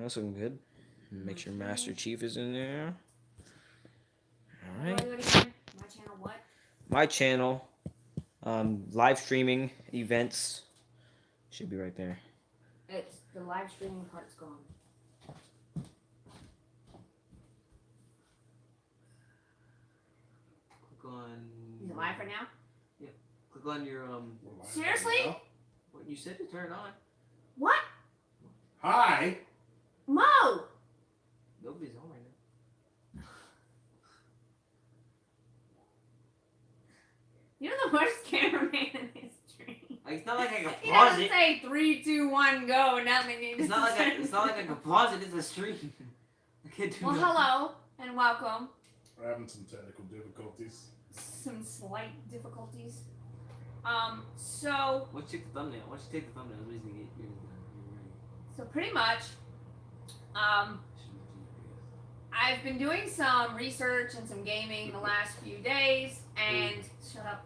That's looking good. Make sure Master Chief is in there. All How do I right. do it again? My channel what? My channel, live streaming events should be right there. It's the live streaming part's gone. Click on. Is it live right now? Yeah. Click on your Seriously? What you said to turn it on. What? Hi. Mo! Nobody's on right now. You're the worst cameraman in history. Like, it's not like I can He pause doesn't it. say 3, 2, 1, go, and nothing needs It's not like I can pause it. It's a stream. I can't do Well, nothing. hello and welcome. We're having some technical difficulties. Some slight difficulties. So Once you take the thumbnail, it's easy to get you're ready. so pretty much, I've been doing some research and some gaming the last few days, and shut up.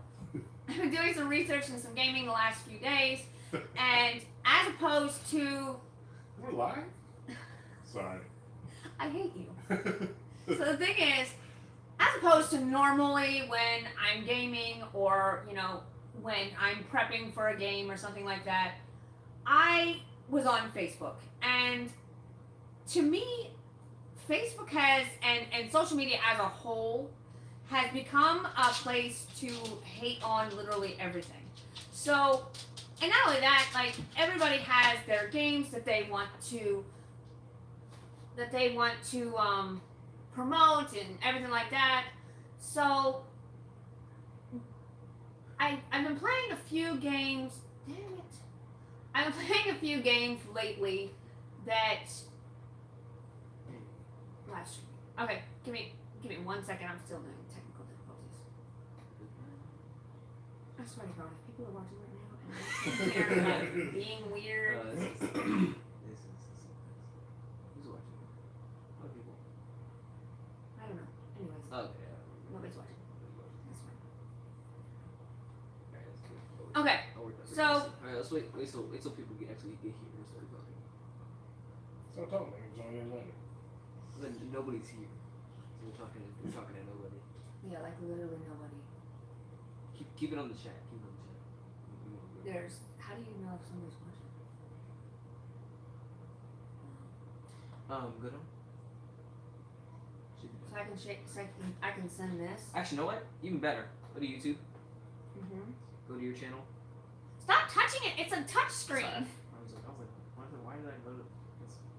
I've been doing some research and some gaming the last few days, and as opposed to, We're live? Sorry. I hate you. So the thing is, as opposed to normally when I'm gaming or, you know, when I'm prepping for a game or something like that, I was on Facebook. And to me, Facebook has, and social media as a whole, has become a place to hate on literally everything. So, and not only that, like, everybody has their games that they want to promote and everything like that. So I've been playing a few games. Damn it! I've been playing a few games lately that live streaming. Okay, give me 1 second. I'm still doing technical difficulties. I swear to God, if people are watching right now and they're like being weird. Who's watching? What people? I don't know. Anyways, Okay. nobody's watching. That's fine. Alright, that's good. Okay, so alright, let's wait till people actually get here and start talking. So tell me, join in later. Then nobody's here. So we're talking to nobody. yeah, like literally nobody. Keep it on the chat. Keep it on the chat. There's. How do you know if somebody's watching? Go down. So I can I can send this. Actually, you know what? Even better. Go to YouTube. Mm-hmm. Go to your channel. Stop touching it. It's a touch screen. I was like, why did I go to?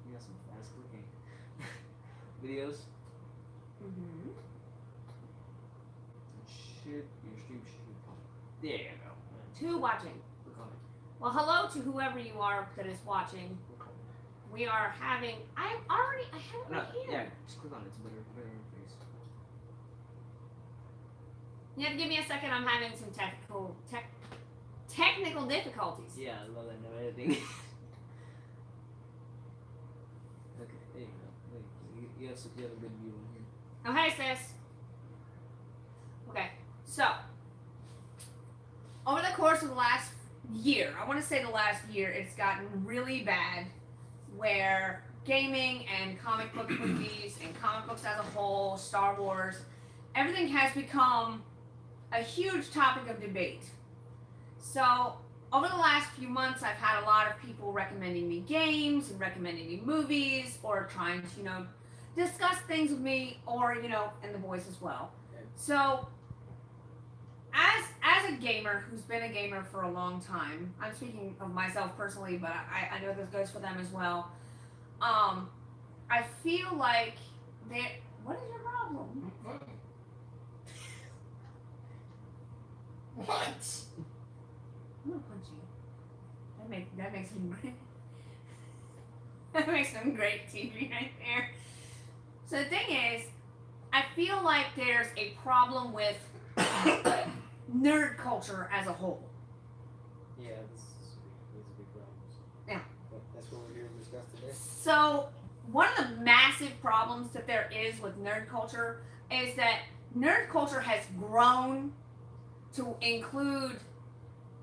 You got some fast clicking. Videos. Mm-hmm. Your stream should pop. There you go. Two watching. Click on it. Well, hello to whoever you are that is watching. Click on it. We are having. I have it No, right here. yeah, just click on it. It's better interface. You have to give me a second. I'm having some technical difficulties. Yeah, I love that no editing. Okay, there you go. You have a good view in here. Oh, hey, sis. Okay, so over the course of the last year, I want to say the last year, it's gotten really bad where gaming and comic book movies and comic books as a whole, Star Wars, everything has become a huge topic of debate. So over the last few months, I've had a lot of people recommending me games and recommending me movies or trying to, you know, discuss things with me or, you know, and the boys as well. So as a gamer who's been a gamer for a long time, I'm speaking of myself personally, but I know this goes for them as well. I feel like what is your problem? What? I'm gonna punch you. That makes some great. That makes some great TV right there. So the thing is, I feel like there's a problem with nerd culture as a whole. Yeah, this is a big problem. Yeah. But that's what we're here to discuss today. So one of the massive problems that there is with nerd culture is that nerd culture has grown to include,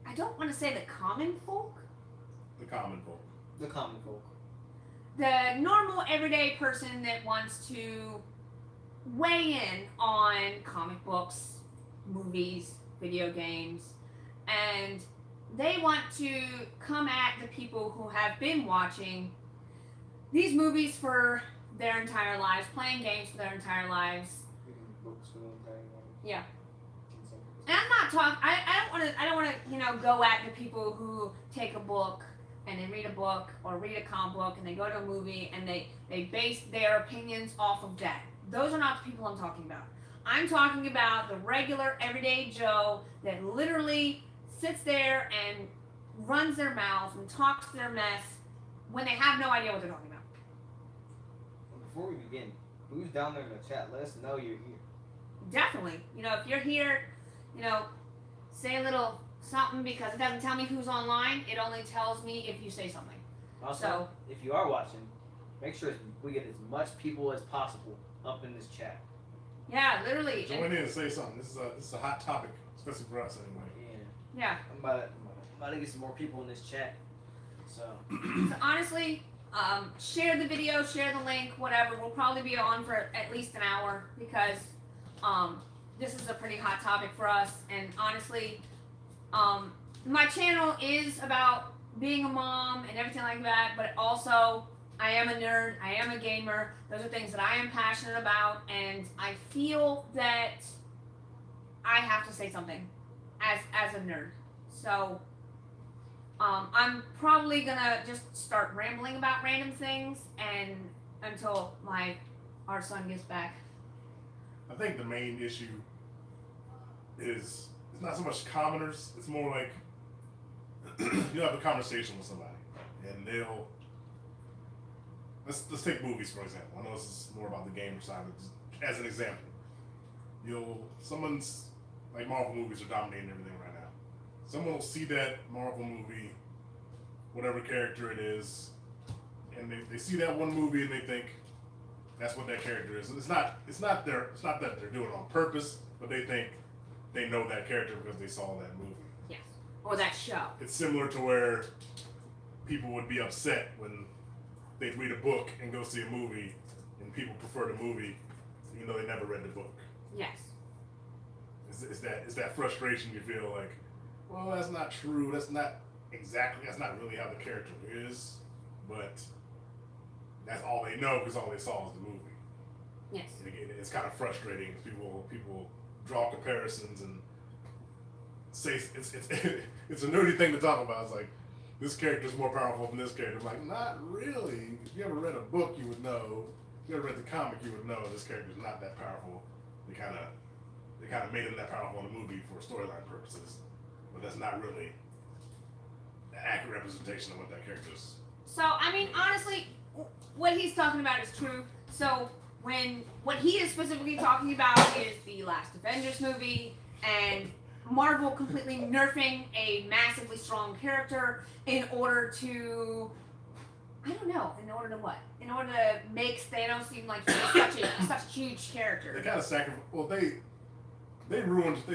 I don't want to say the common folk. The common folk. The common folk. the normal everyday person that wants to weigh in on comic books, movies, video games, and they want to come at the people who have been watching these movies for their entire lives, playing games for their entire lives. Reading books for the entire life. Yeah. And some people- And I'm not talking. I don't want to go at the people who take a book and they read a book or read a comic book and they go to a movie and they base their opinions off of that. Those are not the people I'm talking about. I'm talking about the regular everyday Joe that literally sits there and runs their mouth and talks their mess when they have no idea what they're talking about. Before we begin, who's down there in the chat? Let us know you're here. Definitely. If you're here, say a little something because it doesn't tell me who's online. It only tells me if you say something. Also, So- if you are watching, make sure we get as much people as possible up in this chat. Yeah, literally. Join in and say something. This is a hot topic, especially for us anyway. Yeah, Yeah. I'm about to get some more people in this chat. So, So honestly, share the video, share the link, whatever. We'll probably be on for at least an hour because this is a pretty hot topic for us. And honestly, my channel is about being a mom and everything like that, but also I am a nerd, I am a gamer. Those are things that I am passionate about, and I feel that I have to say something as a nerd. So I'm probably gonna just start rambling about random things and until our son gets back. I think the main issue is it's not so much commoners. It's more like you have a conversation with somebody, and they'll let's take movies for example. I know this is more about the gamer side, but just as an example, someone's like Marvel movies are dominating everything right now. Someone will see that Marvel movie, whatever character it is, and they see that one movie and they think that's what that character is. And it's not that they're doing it on purpose, but they think they know that character because they saw that movie. Yes. Or that show. It's similar to where people would be upset when they'd read a book and go see a movie, and people prefer the movie, even though they never read the book. Yes. Is that frustration you feel like, well, that's not true. That's not really how the character is, but that's all they know because all they saw is the movie. Yes. And again, it's kind of frustrating because people draw comparisons and say it's a nerdy thing to talk about. It's like this character is more powerful than this character. I'm like, not really. If you ever read a book, you would know. If you ever read the comic, you would know this character is not that powerful. They kind of made him that powerful in the movie for storyline purposes, but that's not really the accurate representation of what that character is. So I mean, honestly, what he's talking about is true. So what he is specifically talking about is the last Avengers movie and Marvel completely nerfing a massively strong character in order to, I don't know, in order to what? In order to make Thanos seem like he's such a huge character. They kind of sacrificed. Well, they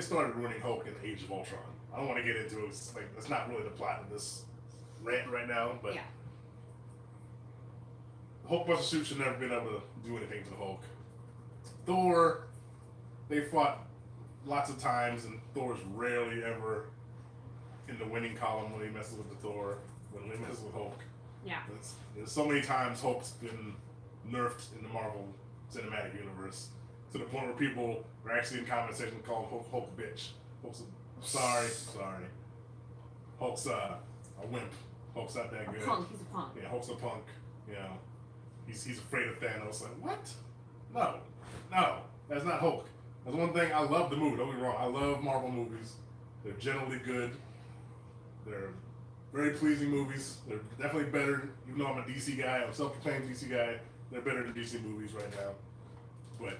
started ruining Hulk in Age of Ultron. I don't want to get into it. It's like that's not really the plot of this rant right now, but Yeah. the Hulkbuster suit should never been able to do anything to the Hulk. Thor, they fought lots of times, and Thor's rarely ever in the winning column when he messes with the Thor, when he messes with Hulk. Yeah. There's so many times Hulk's been nerfed in the Marvel Cinematic Universe to the point where people are actually in comment section calling Hulk bitch. Hulk's sorry. Hulk's a wimp. Hulk's not that A good. punk. He's a punk. Yeah, Hulk's a punk. You know, he's afraid of Thanos. Like what? No, that's not Hulk. That's one thing. I love the movie. Don't get me wrong. I love Marvel movies. They're generally good. They're very pleasing movies. They're definitely better. Even though I'm a DC guy, I'm a self-proclaimed DC guy. They're better than DC movies right now. But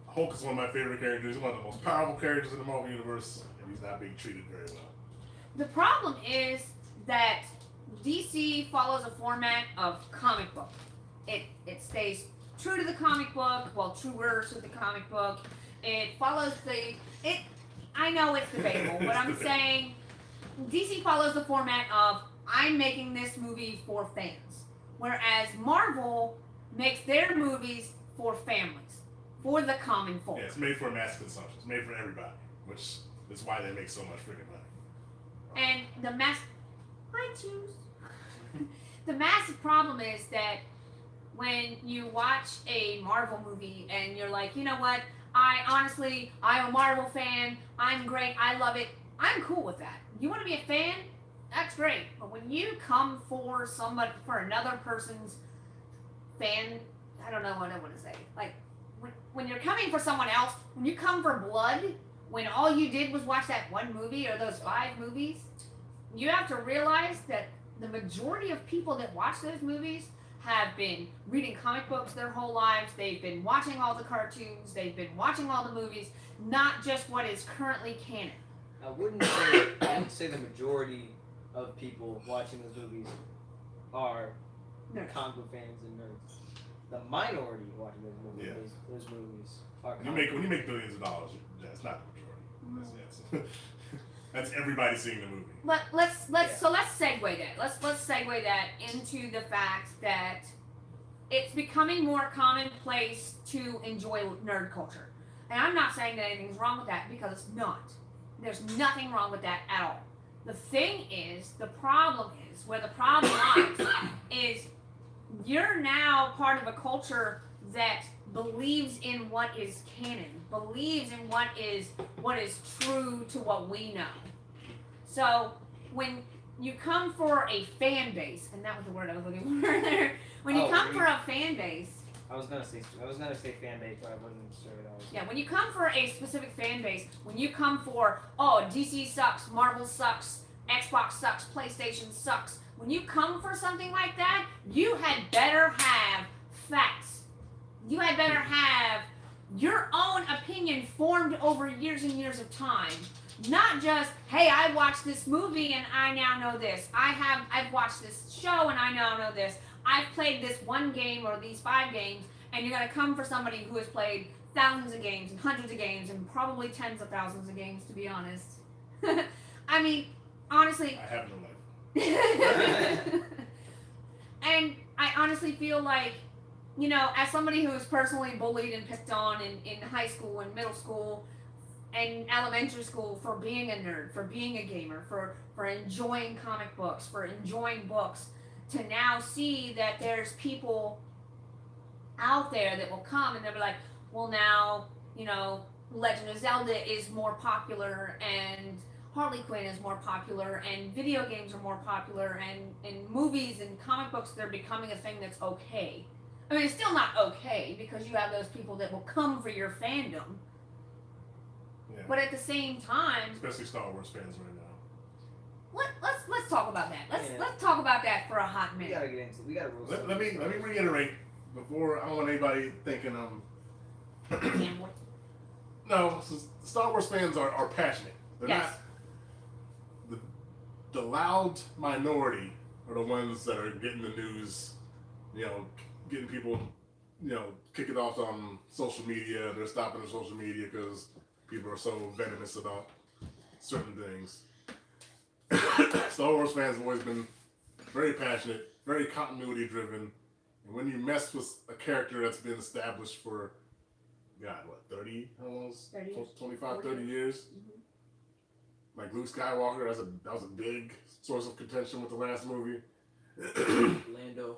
Hulk is one of my favorite characters. He's one of the most powerful characters in the Marvel universe, and he's not being treated very well. The problem is that DC follows a format of comic book. It stays true to the comic book, well, truer to the comic book. It follows I know it's debatable, but I'm saying DC follows the format of I'm making this movie for fans. Whereas Marvel makes their movies for families, for the common folk. Yeah, it's made for mass consumption. It's made for everybody, which is why they make so much freaking money. And I choose. The massive problem is that when you watch a Marvel movie and you're like, you know what, I'm a Marvel fan, I'm great, I love it, I'm cool with that. You want to be a fan? That's great. But when you come for another person's fan, I don't know what I want to say. Like, when you're coming for someone else, when you come for blood, when all you did was watch that one movie or those 5 movies, you have to realize that the majority of people that watch those movies have been reading comic books their whole lives. They've been watching all the cartoons. They've been watching all the movies, not just what is currently canon. I wouldn't say the majority of people watching those movies are Nerds. comic book fans and nerds. The minority watching those movies, Yeah. those movies are. When you make billions of dollars, that's not the majority. That's that's everybody seeing the movie. Let's segue that. Let's segue that into the fact that it's becoming more commonplace to enjoy nerd culture. And I'm not saying that anything's wrong with that, because it's not. There's nothing wrong with that at all. The thing is, where the problem lies, is you're now part of a culture that believes in what is canon, believes in what is true to what we know. So when you come for a fan base, and that was the word I was looking for there. When you come for a fan base, I was gonna say fan base, but I wasn't sure at all. yeah, when you come for a specific fan base, when you come for, oh, DC sucks, Marvel sucks, Xbox sucks, PlayStation sucks, when you come for something like that, you had better have facts. You had better have your own opinion formed over years and years of time. Not just, hey, I watched this movie and I now know this. I've watched this show and I now know this. I've played this one game or these 5 games, and you're gonna come for somebody who has played thousands of games and hundreds of games and probably tens of thousands of games, to be honest. I mean, honestly. I have no life. And I honestly feel like, you know, as somebody who was personally bullied and picked on in high school and middle school and elementary school for being a nerd, for being a gamer, for enjoying comic books, for enjoying books, to now see that there's people out there that will come and they'll be like, well, now, you know, Legend of Zelda is more popular, and Harley Quinn is more popular, and video games are more popular, and movies and comic books, they're becoming a thing that's okay. I mean, it's still not okay, because you have those people that will come for your fandom. Yeah. But at the same time, Especially Star Wars fans right now. let's talk about that. Let's talk about that for a hot We minute. gotta get into. We gotta roll. Let me reiterate before. I don't want anybody thinking no. Star Wars fans are passionate. They're Yes. not. The loud minority are the ones that are getting the news. You know, getting people, you know, kick it off on social media. They're stopping the social media because people are so venomous about certain things. Star Wars fans have always been very passionate, very continuity driven. And when you mess with a character that's been established for, God, what, 30 almost? 30 years. 25, 30 years? Mm-hmm. Like Luke Skywalker, that was a big source of contention with the last movie. Lando.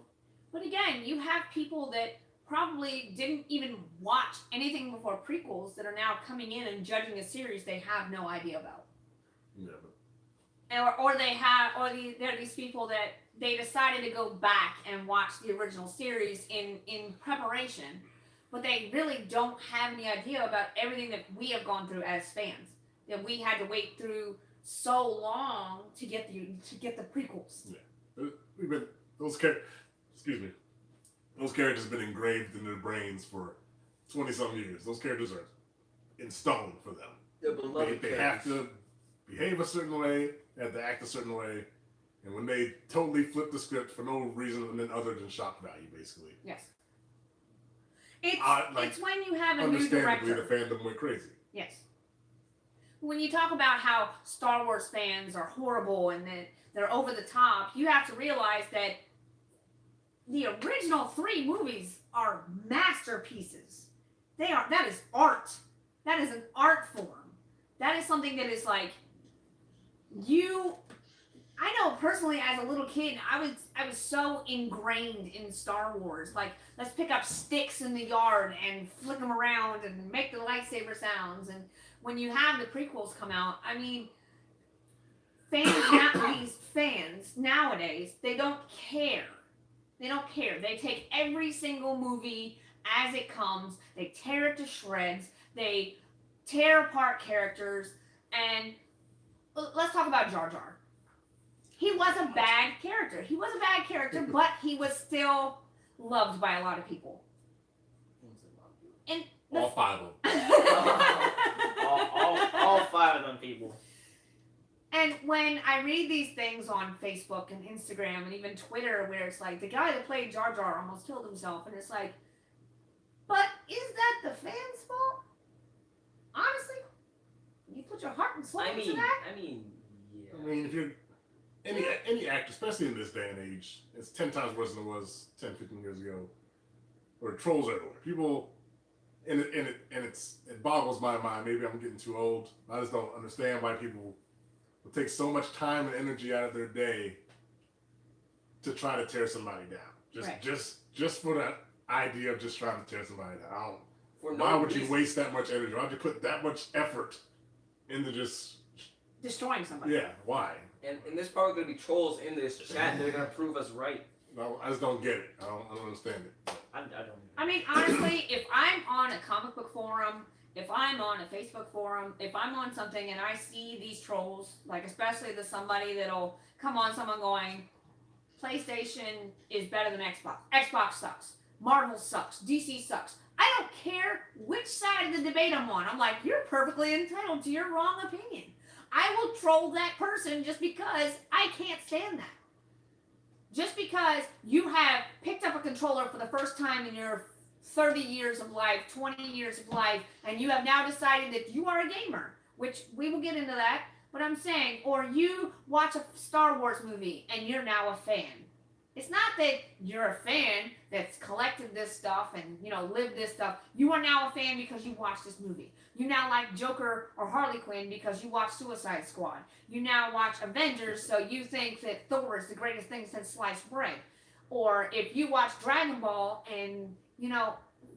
But again, you have people that probably didn't even watch anything before prequels that are now coming in and judging a series they have no idea about. Yeah, There are these people that they decided to go back and watch the original series in preparation, but they really don't have any idea about everything that we have gone through as fans. That we had to wait through so long to get the prequels. Yeah, we've been those characters. Excuse me. Those characters have been engraved in their brains for 20-some years. Those characters are in stone for them. They're beloved. They have to behave a certain way, they have to act a certain way, and when they totally flip the script for no reason other than shock value, basically. Yes. It's when you have a new Understandably, director. the fandom went crazy. Yes. When you talk about how Star Wars fans are horrible and that they're over the top, you have to realize that the original 3 movies are masterpieces. They are. That is art. That is an art form. That is something that is like you. I know personally, as a little kid, I was so ingrained in Star Wars. Like, let's pick up sticks in the yard and flick them around and make the lightsaber sounds. And when you have the prequels come out, I mean, these fans nowadays, they don't care. They don't care. They take every single movie as it comes. They tear it to shreds. They tear apart characters. And let's talk about Jar Jar. He was a bad character. He was a bad character, but he was still loved by a lot of people. And All 5 of them. all 5 of them people. And when I read these things on Facebook and Instagram and even Twitter, where it's like the guy that played Jar Jar almost killed himself, and it's like, but is that the fans' fault? Honestly, you put your heart and soul into that. I mean, yeah. I mean, if you're any actor, especially in this day and age, it's 10 times worse than it was 10, 15 years ago. Or trolls everywhere. People, and it boggles my mind. Maybe I'm getting too old. I just don't understand why people will take so much time and energy out of their day to try to tear somebody down. Just for that idea of just trying to tear somebody down. Why would you waste that much energy? Why would you put that much effort into just destroying somebody? Yeah, why? And there's probably going to be trolls in this chat that are going to prove us right. No, I just don't get it. I don't understand it. I don't. I mean, honestly, if I'm on a comic book forum, if I'm on a Facebook forum, if I'm on something and I see these trolls, like especially the somebody that'll come on someone going, PlayStation is better than Xbox. Xbox sucks. Marvel sucks. DC sucks. I don't care which side of the debate I'm on. I'm like, you're perfectly entitled to your wrong opinion. I will troll that person just because I can't stand that. Just because you have picked up a controller for the first time in your 30 years of life, 20 years of life, and you have now decided that you are a gamer, which we will get into that, but I'm saying, or you watch a Star Wars movie and you're now a fan. It's not that you're a fan that's collected this stuff and, lived this stuff. You are now a fan because you watched this movie. You now like Joker or Harley Quinn because you watch Suicide Squad. You now watch Avengers, so you think that Thor is the greatest thing since sliced bread. Or if you watch Dragon Ball and,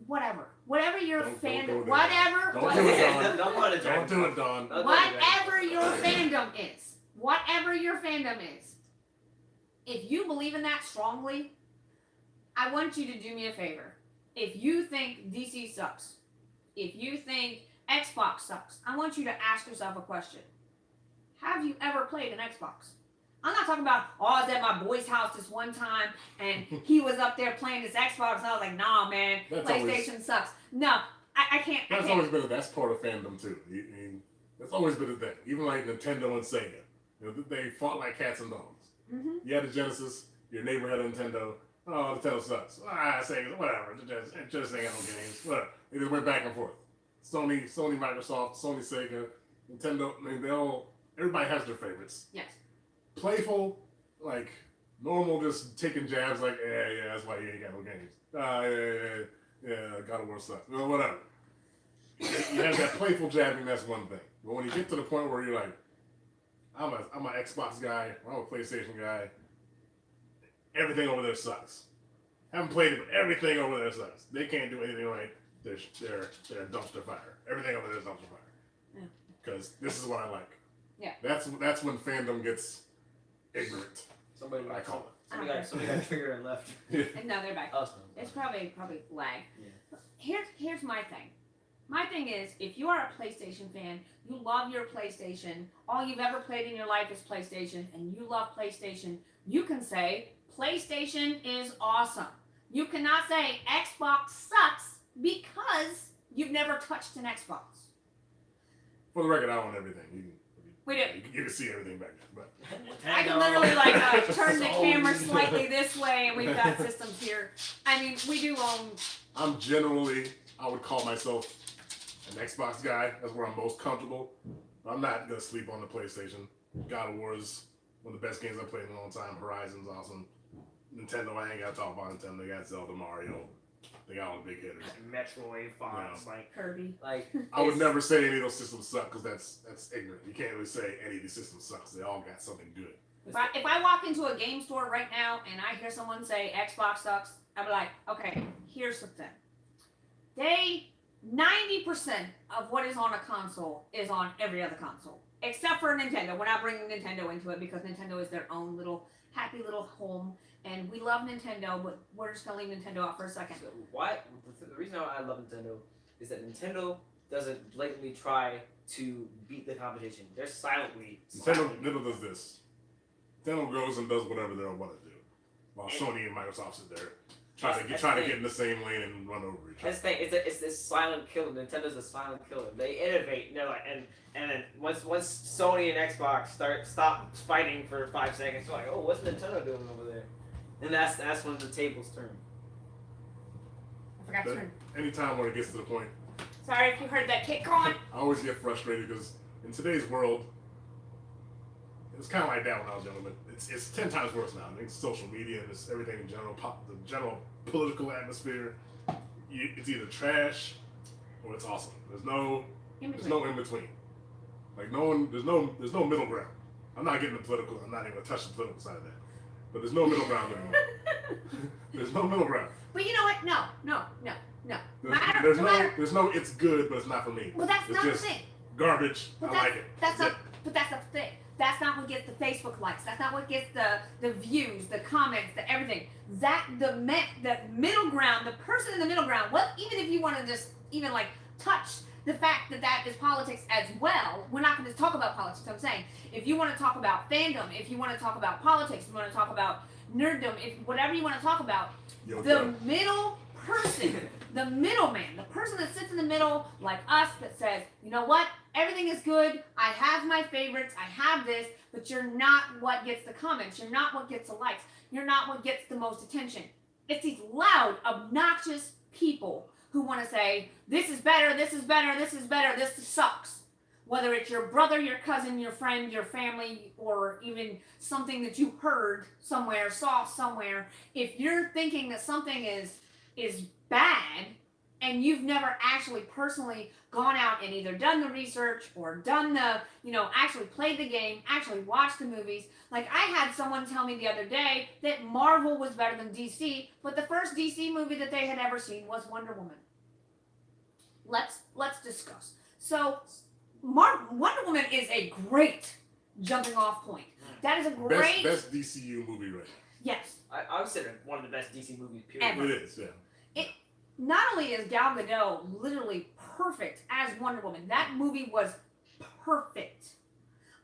whatever. Whatever your fandom, whatever. Don't do it, Dawn. Don't do it, Dawn. Whatever your fandom is. Whatever your fandom is. If you believe in that strongly, I want you to do me a favor. If you think DC sucks, if you think Xbox sucks, I want you to ask yourself a question. Have you ever played an Xbox? I'm not talking about, I was at my boy's house this one time and he was up there playing this Xbox and I was like, nah, man, PlayStation sucks. No, I can't. That's always been that's part of fandom too. That's always been a thing. Even like Nintendo and Sega. They fought like cats and dogs. Mm-hmm. You had a Genesis, your neighbor had a Nintendo. Oh, Nintendo sucks. Sega, whatever. It just ain't got no games. Whatever. They just went back and forth. Sony, Microsoft, Sony, Sega, Nintendo. I mean, everybody has their favorites. Yes. Playful, like normal, just taking jabs. Like, yeah, that's why you ain't got no games. Yeah, God of War sucks. Well, whatever. You have that playful jabbing. That's one thing. But when you get to the point where you're like, I'm an Xbox guy, I'm a PlayStation guy. Everything over there sucks. Haven't played it, but everything over there sucks. They can't do anything right. They're a dumpster fire. Everything over there is dumpster fire. Because this is what I like. Yeah. That's when fandom gets ignorant. Somebody I call it. Somebody got triggered and left. No, they're back. Us. It's probably lag. Yeah. Here's my thing. My thing is, if you are a PlayStation fan, you love your PlayStation, all you've ever played in your life is PlayStation, and you love PlayStation, you can say, PlayStation is awesome. You cannot say, Xbox sucks, because you've never touched an Xbox. For the record, I own everything. We do. You can see everything back there. But I can literally turn the camera slightly this way, and we've got systems here. I mean, we do own... I'm generally, I would call myself an Xbox guy. That's where I'm most comfortable. I'm not going to sleep on the PlayStation. God of War is one of the best games I've played in a long time. Horizon's awesome. Nintendo, I ain't gotta talk about Nintendo. They got Zelda, Mario. They got all the big hitters. Metroid, Fox, Yeah. like Kirby. Like I would it's- never say any of those systems suck because that's ignorant. You can't really say any of these systems suck because they all got something good. If I walk into a game store right now and I hear someone say Xbox sucks, I'd be like, okay, here's the thing. 90% of what is on a console is on every other console. Except for Nintendo. We're not bringing Nintendo into it because Nintendo is their own little happy little home. And we love Nintendo, but we're just going to leave Nintendo out for a second. So why? The reason why I love Nintendo is that Nintendo doesn't blatantly try to beat the competition. They're silently. Nintendo does this. Nintendo goes and does whatever they want to do, while Sony and Microsoft sit there trying to get in the same lane and run over each other. That's the thing. It's this silent killer. Nintendo's a silent killer. They innovate. And they're like, and then once Sony and Xbox stop fighting for 5 seconds, they're like, oh, what's Nintendo doing over there? And that's when the tables turn. I forgot to turn. Anytime when it gets to the point, Sorry if you heard that kick on. I always get frustrated because in today's world, it was kind of like that when I was younger, but it's 10 times worse now. I think social media and it's everything in general, the general political atmosphere. It's either trash or it's awesome. There's no in between. Like there's no middle ground. I'm not getting the political. I'm not even gonna touch the political side of that. But there's no middle ground anymore. There's no middle ground. But you know what? No. There's no. It's good, but it's not for me. Well, that's it's not the just thing. Garbage. But I like it. But that's not the thing. That's not what gets the Facebook likes. That's not what gets the views, the comments, the everything. The middle ground, the person in the middle ground. What even if you want to just even like touch the fact that is politics as well. We're not going to talk about politics. I'm saying if you want to talk about fandom, if you want to talk about politics, if you want to talk about nerddom, if whatever you want to talk about, middle person, the middleman, the person that sits in the middle, like us, that says, you know what, everything is good. I have my favorites. I have this, but you're not what gets the comments. You're not what gets the likes. You're not what gets the most attention. It's these loud, obnoxious people who want to say, this is better, this is better, this is better, this sucks. Whether it's your brother, your cousin, your friend, your family, or even something that you heard somewhere, saw somewhere, if you're thinking that something is bad and you've never actually personally gone out and either done the research or done the, actually played the game, actually watched the movies. Like I had someone tell me the other day that Marvel was better than DC, but the first DC movie that they had ever seen was Wonder Woman. Let's discuss. So Wonder Woman is a great jumping off point. That is a great best DCU movie right now. Yes. I would say one of the best DC movies, period. Ever. It is, yeah. Not only is Gal Gadot literally perfect as Wonder Woman, that movie was perfect.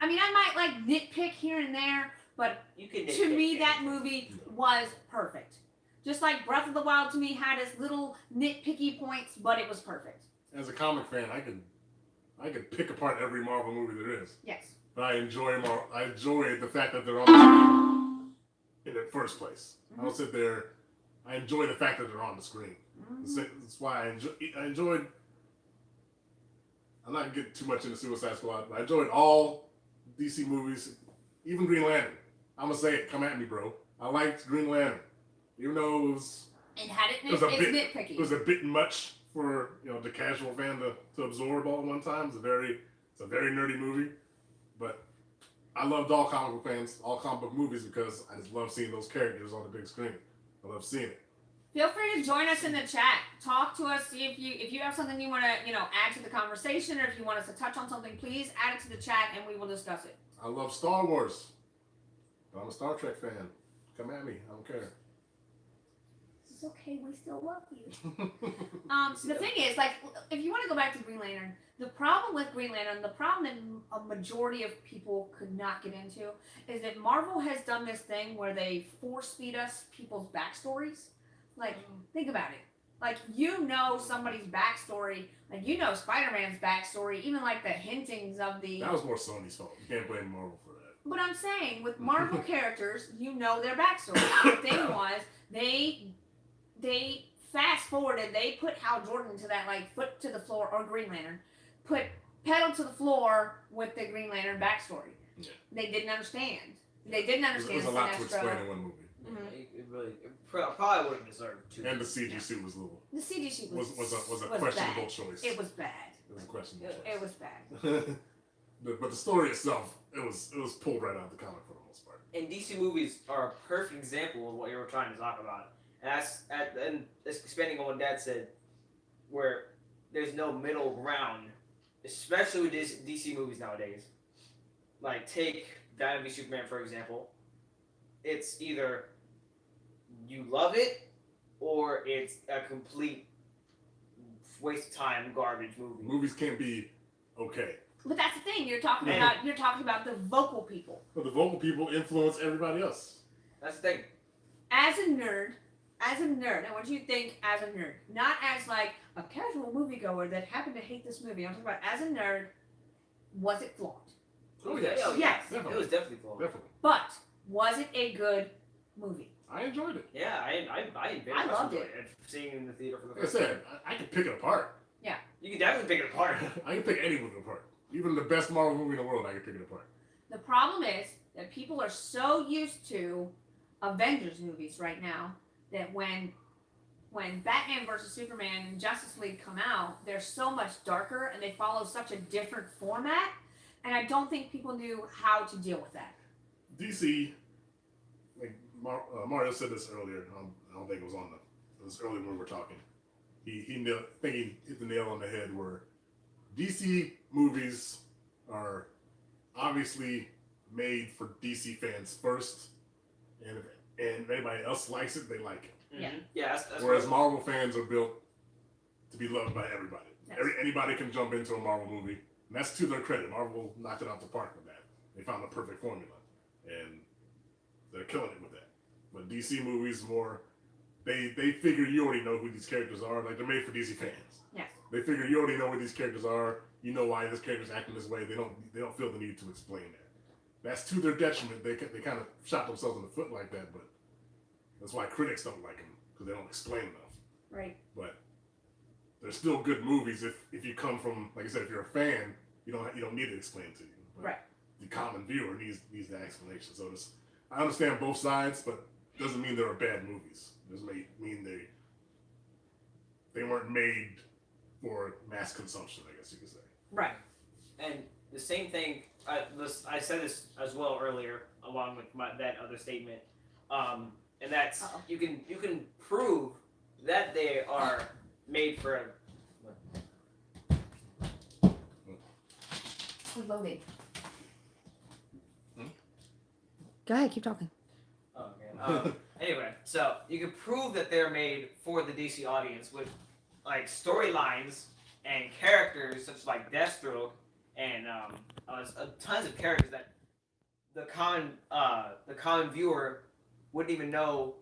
I mean, I might like nitpick here and there, but to me, that movie was perfect. Just like Breath of the Wild to me had its little nitpicky points, but it was perfect. As a comic fan, I could pick apart every Marvel movie there is. Yes. But I enjoy them all. I enjoy the fact that they're on the screen in the first place. Mm-hmm. I don't sit there. I enjoy the fact that they're on the screen. Mm-hmm. That's why I enjoyed. I'm not gonna get too much into Suicide Squad, but I enjoyed all DC movies, even Green Lantern. I'm gonna say it. Come at me, bro. I liked Green Lantern, even though it was. And had it's nitpicky. It was a bit much for the casual fan to absorb all at one time. It's a very nerdy movie, but I loved all comic book fans, all comic book movies because I just love seeing those characters on the big screen. I love seeing it. Feel free to join us in the chat. Talk to us. See if you have something you want to add to the conversation, or if you want us to touch on something, please add it to the chat and we will discuss it. I love Star Wars, but I'm a Star Trek fan. Come at me. I don't care. It's okay. We still love you. The thing is, like, if you want to go back to Green Lantern, the problem with Green Lantern, the problem that a majority of people could not get into, is that Marvel has done this thing where they force feed us people's backstories. Like, think about it. Like, somebody's backstory. Like, Spider-Man's backstory. Even, like, the hintings of the... That was more Sony's fault. You can't blame Marvel for that. But I'm saying, with Marvel characters, their backstory. The thing was, they fast-forwarded. They put Hal Jordan to that, like, foot to the floor, or Green Lantern. Put pedal to the floor with the Green Lantern backstory. Yeah. They didn't understand. They didn't understand There's a lot to explain in one movie. Mm-hmm. It really probably would have deserved to. And the CG suit was a little The CG was a was questionable bad. choice. It was bad. It was a questionable It was bad. choice. But the story itself, it was pulled right out of the comic for the most part. And DC movies are a perfect example of what you were trying to talk about. And expanding on what Dad said, where there's no middle ground, especially with DC movies nowadays. Like take Batman v Superman for example. It's either you love it or it's a complete waste of time, garbage movie. Movies can't be okay. But that's the thing you're talking about. You're talking about the vocal people. But the vocal people influence everybody else. That's the thing. As a nerd, I want you to think as a nerd, not as like a casual moviegoer that happened to hate this movie. I'm talking about as a nerd. Was it flawed? Oh yes. Yes. It was definitely flawed. Definitely. But was it a good movie? I enjoyed it. Yeah, I very I much loved enjoyed it. Seeing it in the theater for the Like I first time. said, I can pick it apart. You can definitely pick it apart. I can pick any movie apart. Even the best Marvel movie in the world, I can pick it apart. The problem is that people are so used to Avengers movies right now that when Batman versus Superman and Justice League come out, they're so much darker and they follow such a different format. And I don't think people knew how to deal with that. DC, like Mario said this earlier. I don't think it was on it was earlier when we were talking. He hit the nail on the head where DC movies are obviously made for DC fans first, and if anybody else likes it, they like it. Yeah. Yeah. That's Whereas what- Marvel fans are built to be loved by everybody. Yes. Anybody can jump into a Marvel movie, and that's to their credit. Marvel knocked it out the park with that. They found the perfect formula, and they're killing it with that. But DC movies more, they figure you already know who these characters are. Like they're made for DC fans. Yes. They figure you already know who these characters are. You know why this character's acting this way. They don't feel the need to explain that. That's to their detriment. They kind of shot themselves in the foot like that, but that's why critics don't like them because they don't explain enough. Right. But they're still good movies if you come from, like I said, if you're a fan, you don't need it explained to you. But Right. The common viewer needs that explanation. So I understand both sides, but it doesn't mean they're bad movies. It doesn't mean they weren't made for mass consumption, I guess you could say. Right. And the same thing, I said this as well earlier, along with that other statement, and that's Uh-oh. you can prove that they are made for. Reloading. Hmm? Go ahead, keep talking. Oh, okay. Anyway, so you can prove that they're made for the DC audience with like storylines and characters such like Deathstroke and tons of characters that the common viewer wouldn't even know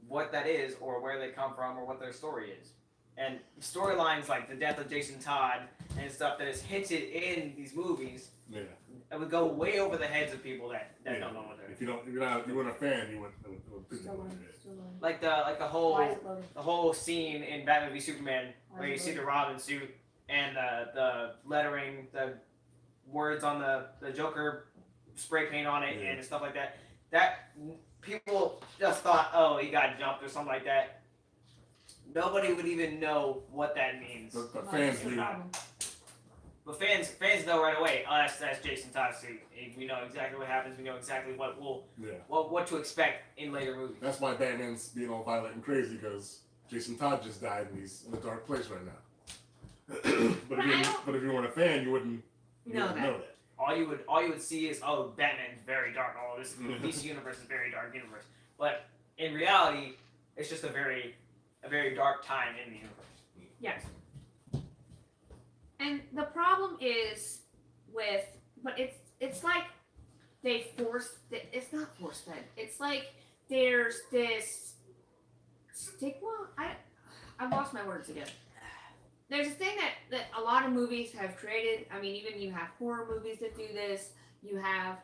what that is or where they come from or what their story is. And storylines like the death of Jason Todd and stuff that is hinted in these movies, Yeah. it would go way over the heads of people that don't know what they're. If you weren't a fan, you wouldn't pick Still it loading. up. Still loading. Like the Why is whole it loading? the whole scene in Batman v Superman Why where is you it see the loading? Robin suit and the lettering, the words on the Joker spray paint on it Yeah. and stuff like that. That people just thought, oh, he got jumped or something like that. Nobody would even know what that means. But Why fans is it do. problem? But fans know right away. Oh, that's Jason Todd's suit. We know exactly what happens. We know exactly Yeah. what to expect in later movies. That's why Batman's being all violent and crazy because Jason Todd just died and he's in a dark place right now. but if you weren't a fan, you wouldn't Know know that. All you would see is, oh, Batman's very dark. Oh, this DC universe is a very dark universe. But in reality, it's just a very dark time in the universe. Yes. And the problem is but it's like they it's not force fed. It's like there's this stigma. I've lost my words again. There's a thing that a lot of movies have created. I mean, even you have horror movies that do this. You have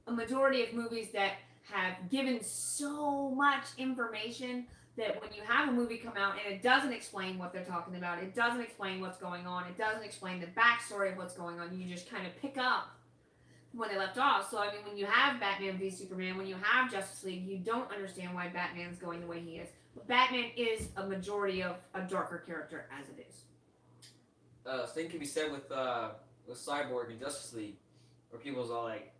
a majority of movies that have given so much information that when you have a movie come out and it doesn't explain what they're talking about, it doesn't explain what's going on, it doesn't explain the backstory of what's going on, you just kind of pick up when they left off. So I mean, when you have Batman v Superman, when you have Justice League, you don't understand why Batman's going the way he is. But Batman is a majority of a darker character as it is. Same can be said with Cyborg and Justice League, where people's all like,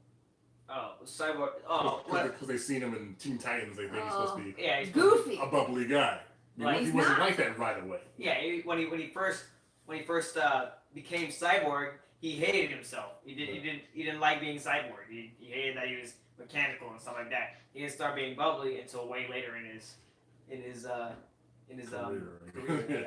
"Oh, Cyborg, oh, what?" Because they've seen him in Teen Titans, they think he's supposed to be Yeah, he's Goofy. a bubbly guy. Like, He he's wasn't not. like that right away. Yeah, when he first became Cyborg, he hated himself. He didn't like being Cyborg. He hated that he was mechanical and stuff like that. He didn't start being bubbly until way later in his career.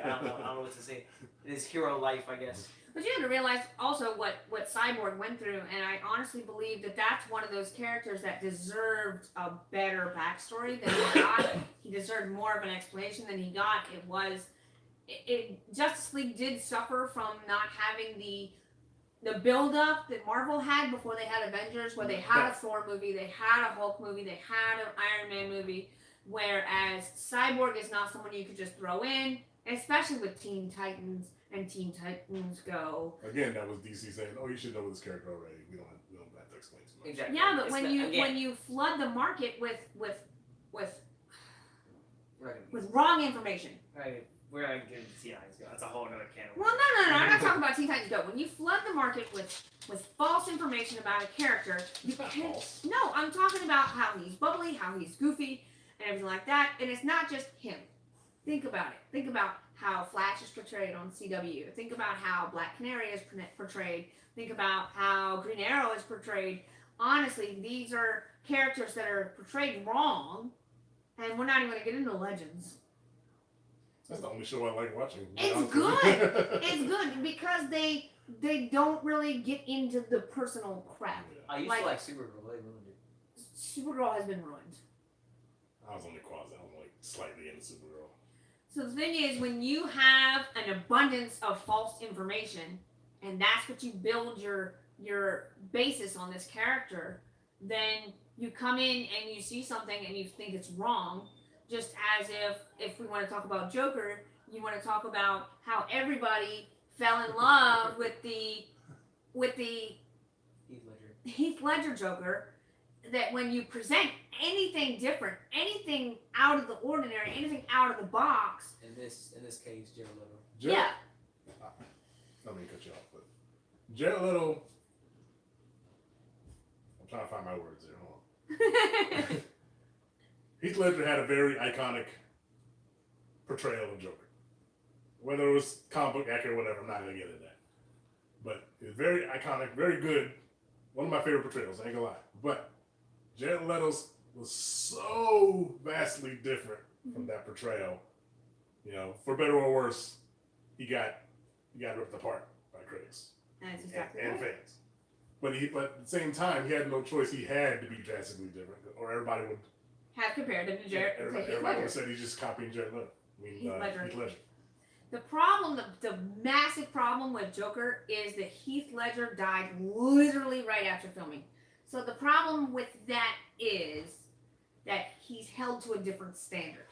I don't know what to say. In his hero life, I guess. But you have to realize also what Cyborg went through, and I honestly believe that that's one of those characters that deserved a better backstory than he got. He deserved more of an explanation than he got. Justice League did suffer from not having the build up that Marvel had before they had Avengers, where they had a Thor movie, they had a Hulk movie, they had an Iron Man movie, whereas Cyborg is not someone you could just throw in, especially with Teen Titans. And Teen Titans Go. Again, that was DC saying, "Oh, you should know this character already. We don't have to explain too much." Exactly. Yeah, but It's when you flood the market with wrong information. Right, we're not getting to Teen Titans Go. That's a whole other can of Well, no. I'm not talking about Teen Titans Go. When you flood the market with false information about a character, you can't. False. No, I'm talking about how he's bubbly, how he's goofy, and everything like that. And it's not just him. Think about it. Think about how Flash is portrayed on CW. Think about how Black Canary is portrayed. Think about how Green Arrow is portrayed. Honestly, these are characters that are portrayed wrong, and we're not even going to get into Legends. That's the only show I like watching. It's good. It's good because they don't really get into the personal crap. I used to like Supergirl. They ruined it. Supergirl has been ruined. I was only quasi. I was like slightly into Supergirl. So the thing is, when you have an abundance of false information, and that's what you build your basis on this character, then you come in and you see something and you think it's wrong. Just as if we want to talk about Joker, you want to talk about how everybody fell in love with the Heath Ledger Joker. That when you present anything different, anything out of the ordinary, anything out of the box. In this case, Jared Leto. Yeah. Let me cut you off, but Jared Leto. I'm trying to find my words here. Hold on. Heath Ledger had a very iconic portrayal of Joker. Whether it was comic book accurate or whatever, I'm not gonna get into that. But it's very iconic, very good. One of my favorite portrayals. I ain't gonna lie, but Jared Leto's was so vastly different from that portrayal. You know, for better or worse, he got ripped apart by critics That's exactly and right. fans. But at the same time, he had no choice. He had to be drastically different, or everybody would. Have compared him to Jared. Everybody Heath would Ledger. say he's just copying Jared Leto. I mean, Heath Ledger. Heath Ledger. The problem, the massive problem with Joker is that Heath Ledger died literally right after filming. So the problem with that is that he's held to a different standard.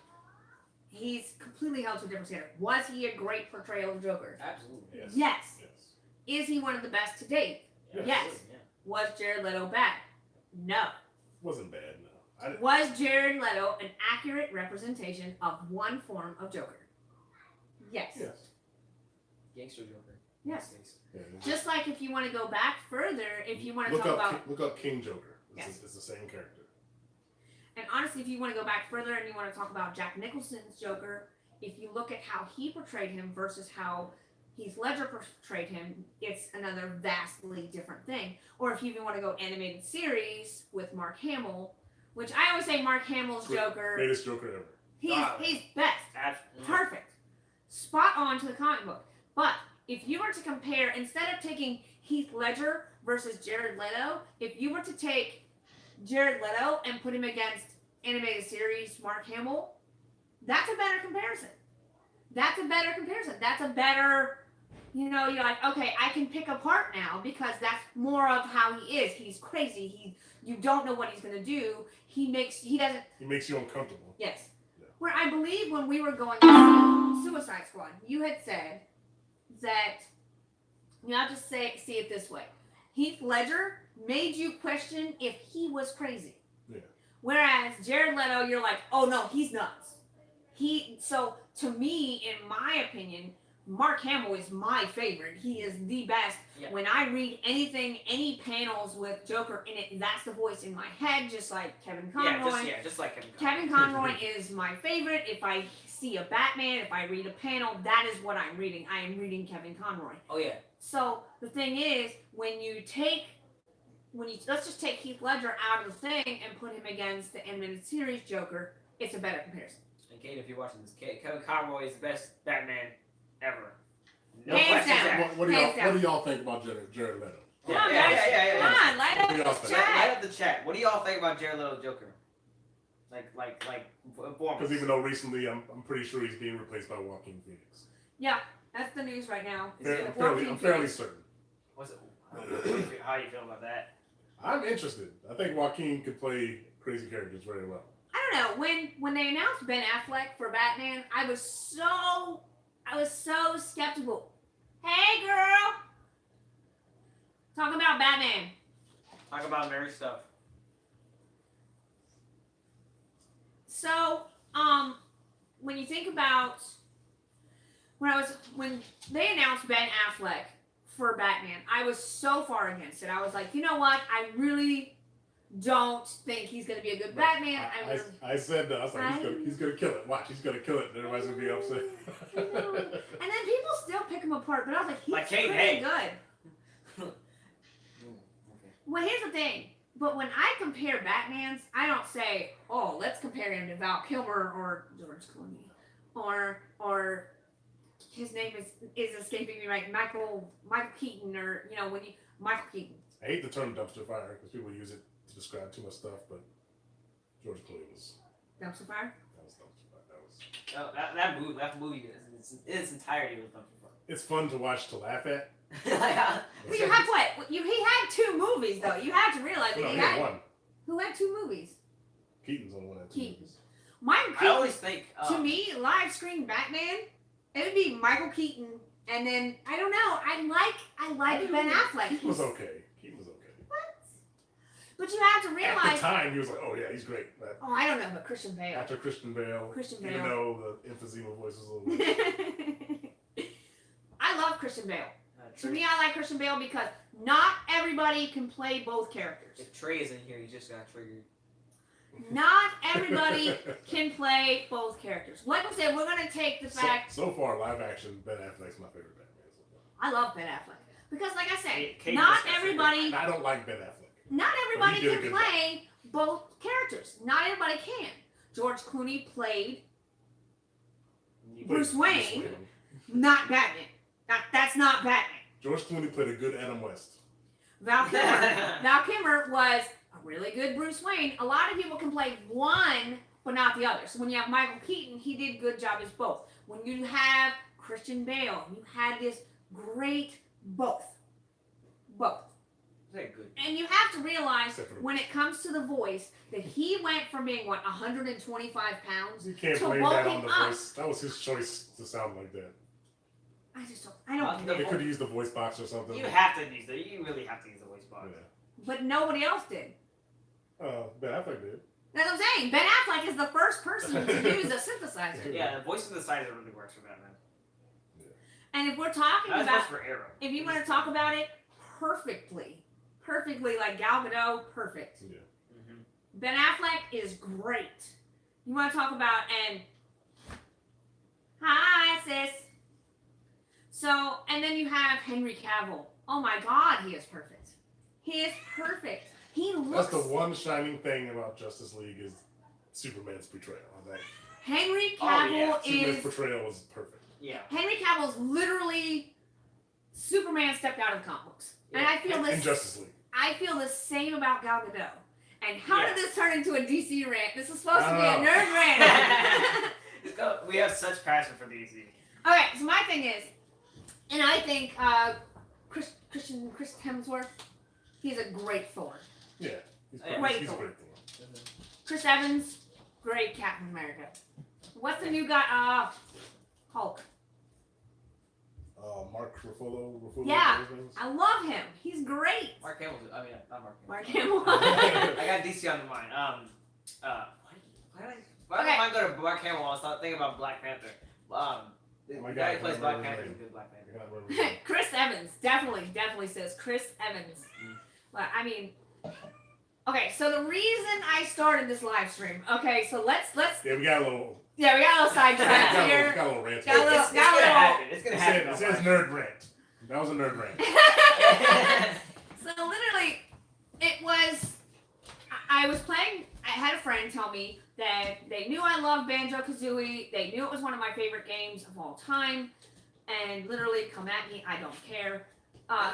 He's completely held to a different standard. Was he a great portrayal of Joker? Absolutely. Yes. Yes. Yes. Is he one of the best to date? Yes. Yes. Yeah. Was Jared Leto bad? No. Wasn't bad. No. Was Jared Leto an accurate representation of one form of Joker? Yes. Yes. Gangster Joker. Yes. Yeah, Just like if you want to go back further, if you want to look talk up, about, look up King Joker. Yes. It's the same character. and honestly, if you want to go back further and you want to talk about Jack Nicholson's Joker, if you look at how he portrayed him versus how Heath Ledger portrayed him, it's another vastly different thing. Or if you even want to go animated series with Mark Hamill, which I always say Mark Hamill's Joker, Greatest Joker ever. he's best. Absolutely. Perfect. Spot on to the comic book. But if you were to compare, instead of taking Heath Ledger versus Jared Leto, if you were to take Jared Leto and put him against animated series Mark Hamill, that's a better comparison. That's a better, you're like, okay, I can pick apart now because that's more of how he is. He's crazy. You don't know what he's going to do. He makes you uncomfortable. Yes. Yeah. Where I believe when we were going to Suicide Squad, you had said that, I'll just see it this way. Heath Ledger made you question if he was crazy. Yeah. Whereas Jared Leto, you're like, oh no, he's nuts. So to me, in my opinion, Mark Hamill is my favorite. He is the best. Yeah. When I read anything, any panels with Joker in it, that's the voice in my head, just like Kevin Conroy. Just like Kevin Conroy. Kevin Conroy is my favorite. If I see a Batman, if I read a panel, that is what I'm reading. I am reading Kevin Conroy. Oh yeah. So the thing is, let's just take Heath Ledger out of the thing and put him against the animated series Joker, it's a better comparison. And Kate, if you're watching this, Kevin Conroy is the best Batman ever. No Hands questions down. asked. What do y'all think about Jared Leto? Come on, guys. Come on, light up the Light chat. up the chat. What do y'all think about Jared Leto Joker? Inform us. Because even though recently I'm pretty sure he's being replaced by Joaquin Phoenix. Yeah, that's the news right now. I'm fairly certain. What's it? How you feel about that? I'm interested. I think Joaquin could play crazy characters very well. I don't know. When they announced Ben Affleck for Batman, I was so skeptical. Hey, girl. Talking about Batman. Talk about Mary stuff. So, when you think about when they announced Ben Affleck for Batman, I was so far against it. I was like, you know what? I really don't think he's going to be a good Batman. I said that. I was like, he's gonna kill it. Watch, he's gonna kill it. And everybody's gonna be upset. And then people still pick him apart, but I was like, he's pretty good. Well, here's the thing. But when I compare Batmans, I don't say, oh, let's compare him to Val Kilmer or George Clooney, or his name is escaping me right, Michael Keaton, or Michael Keaton. I hate the term dumpster fire because people use it to describe too much stuff, but George Clooney was Dumpster fire. That was dumpster fire. That movie in its entirety was dumpster fire. It's fun to watch to laugh at. Well, you have what? He had 2 movies though. You have to realize that No, he he had had one. Who had 2 movies? Keaton's on one of the movies. Michael I Keaton. always think To me, live screen Batman, it would be Michael Keaton, and then I don't know. I like Ben Affleck. Keaton was okay. What? But you have to At realize. the time, he was like, "Oh yeah, he's great." But Oh, I don't know, but Christian Bale. after Christian Bale, Christian even Bale. though the emphysema voice was a little weird. I love Christian Bale. To me, I like Christian Bale because not everybody can play both characters. If Trey is in here, you just got triggered. Not everybody can play both characters. Like I said, we're going to take the fact. So far, live action, Ben Affleck's my favorite Batman so far. I love Ben Affleck. Because, like I said, Kate not just got everybody. And I don't like Ben Affleck. Not everybody But he did a can good play both characters. Not everybody can. George Clooney played Bruce Wayne, not Batman. That's not Batman. George Clooney played a good Adam West. Val Kilmer was a really good Bruce Wayne. A lot of people can play one, but not the other. So when you have Michael Keaton, he did a good job as both. When you have Christian Bale, you had this great both. Very good. And you have to realize when it comes to the voice that he went from being 125 pounds You can't to blame that on bulking the up. voice. That was his choice to sound like that. I don't They get it. could have used the voice box or something. You have to use you really have to use the voice box. Yeah. But nobody else did. Ben Affleck did. That's what I'm saying. Ben Affleck is the first person to use a synthesizer. Yeah, the voice synthesizer really works for Batman. And if we're talking That's about, for Arrow. if you want to talk about it perfectly, like Gal Gadot, perfect. Yeah. Mm-hmm. Ben Affleck is great. You want to talk about, and hi sis. So, and then you have Henry Cavill. Oh my God, he is perfect. He is perfect. He looks. That's the one shining thing about Justice League is Superman's portrayal. Like, Henry Oh, yeah. Cavill Superman's is. portrayal was perfect. Yeah. Henry Cavill's literally Superman stepped out of the comic books, and I feel In this. Justice League. I feel the same about Gal Gadot. And how Yeah. did this turn into a DC rant? This is supposed to be I a don't know. nerd rant. We have such passion for DC. Okay, so my thing is, and I think Chris Hemsworth, he's a great Thor. Yeah. He's Yeah. Great he's Thor. great. Chris Evans, great Captain America. What's the new guy? Hulk. Mark Ruffalo. Yeah. whatever his name is. I love him. He's great. Mark Hamill. I mean, not Mark Mark Hamill. Hamill. I got DC on the mind. Why Okay. did I go to Mark Hamill? I was thinking about Black Panther. The my guy God, who plays I Black remember Panther his is a good Black Panther. I can't remember his name. Chris Evans definitely says Chris Evans. But I mean, okay. So the reason I started this live stream. Okay, so let's Yeah, we got a little. we got a little sidetracked Got a here. little rant. Got a little- It's gonna happen. It's gonna happen. It says nerd rant. That was a nerd rant. So literally, it was. I was playing. I had a friend tell me that they knew I loved Banjo-Kazooie. They knew it was one of my favorite games of all time. And literally, come at me. I don't care.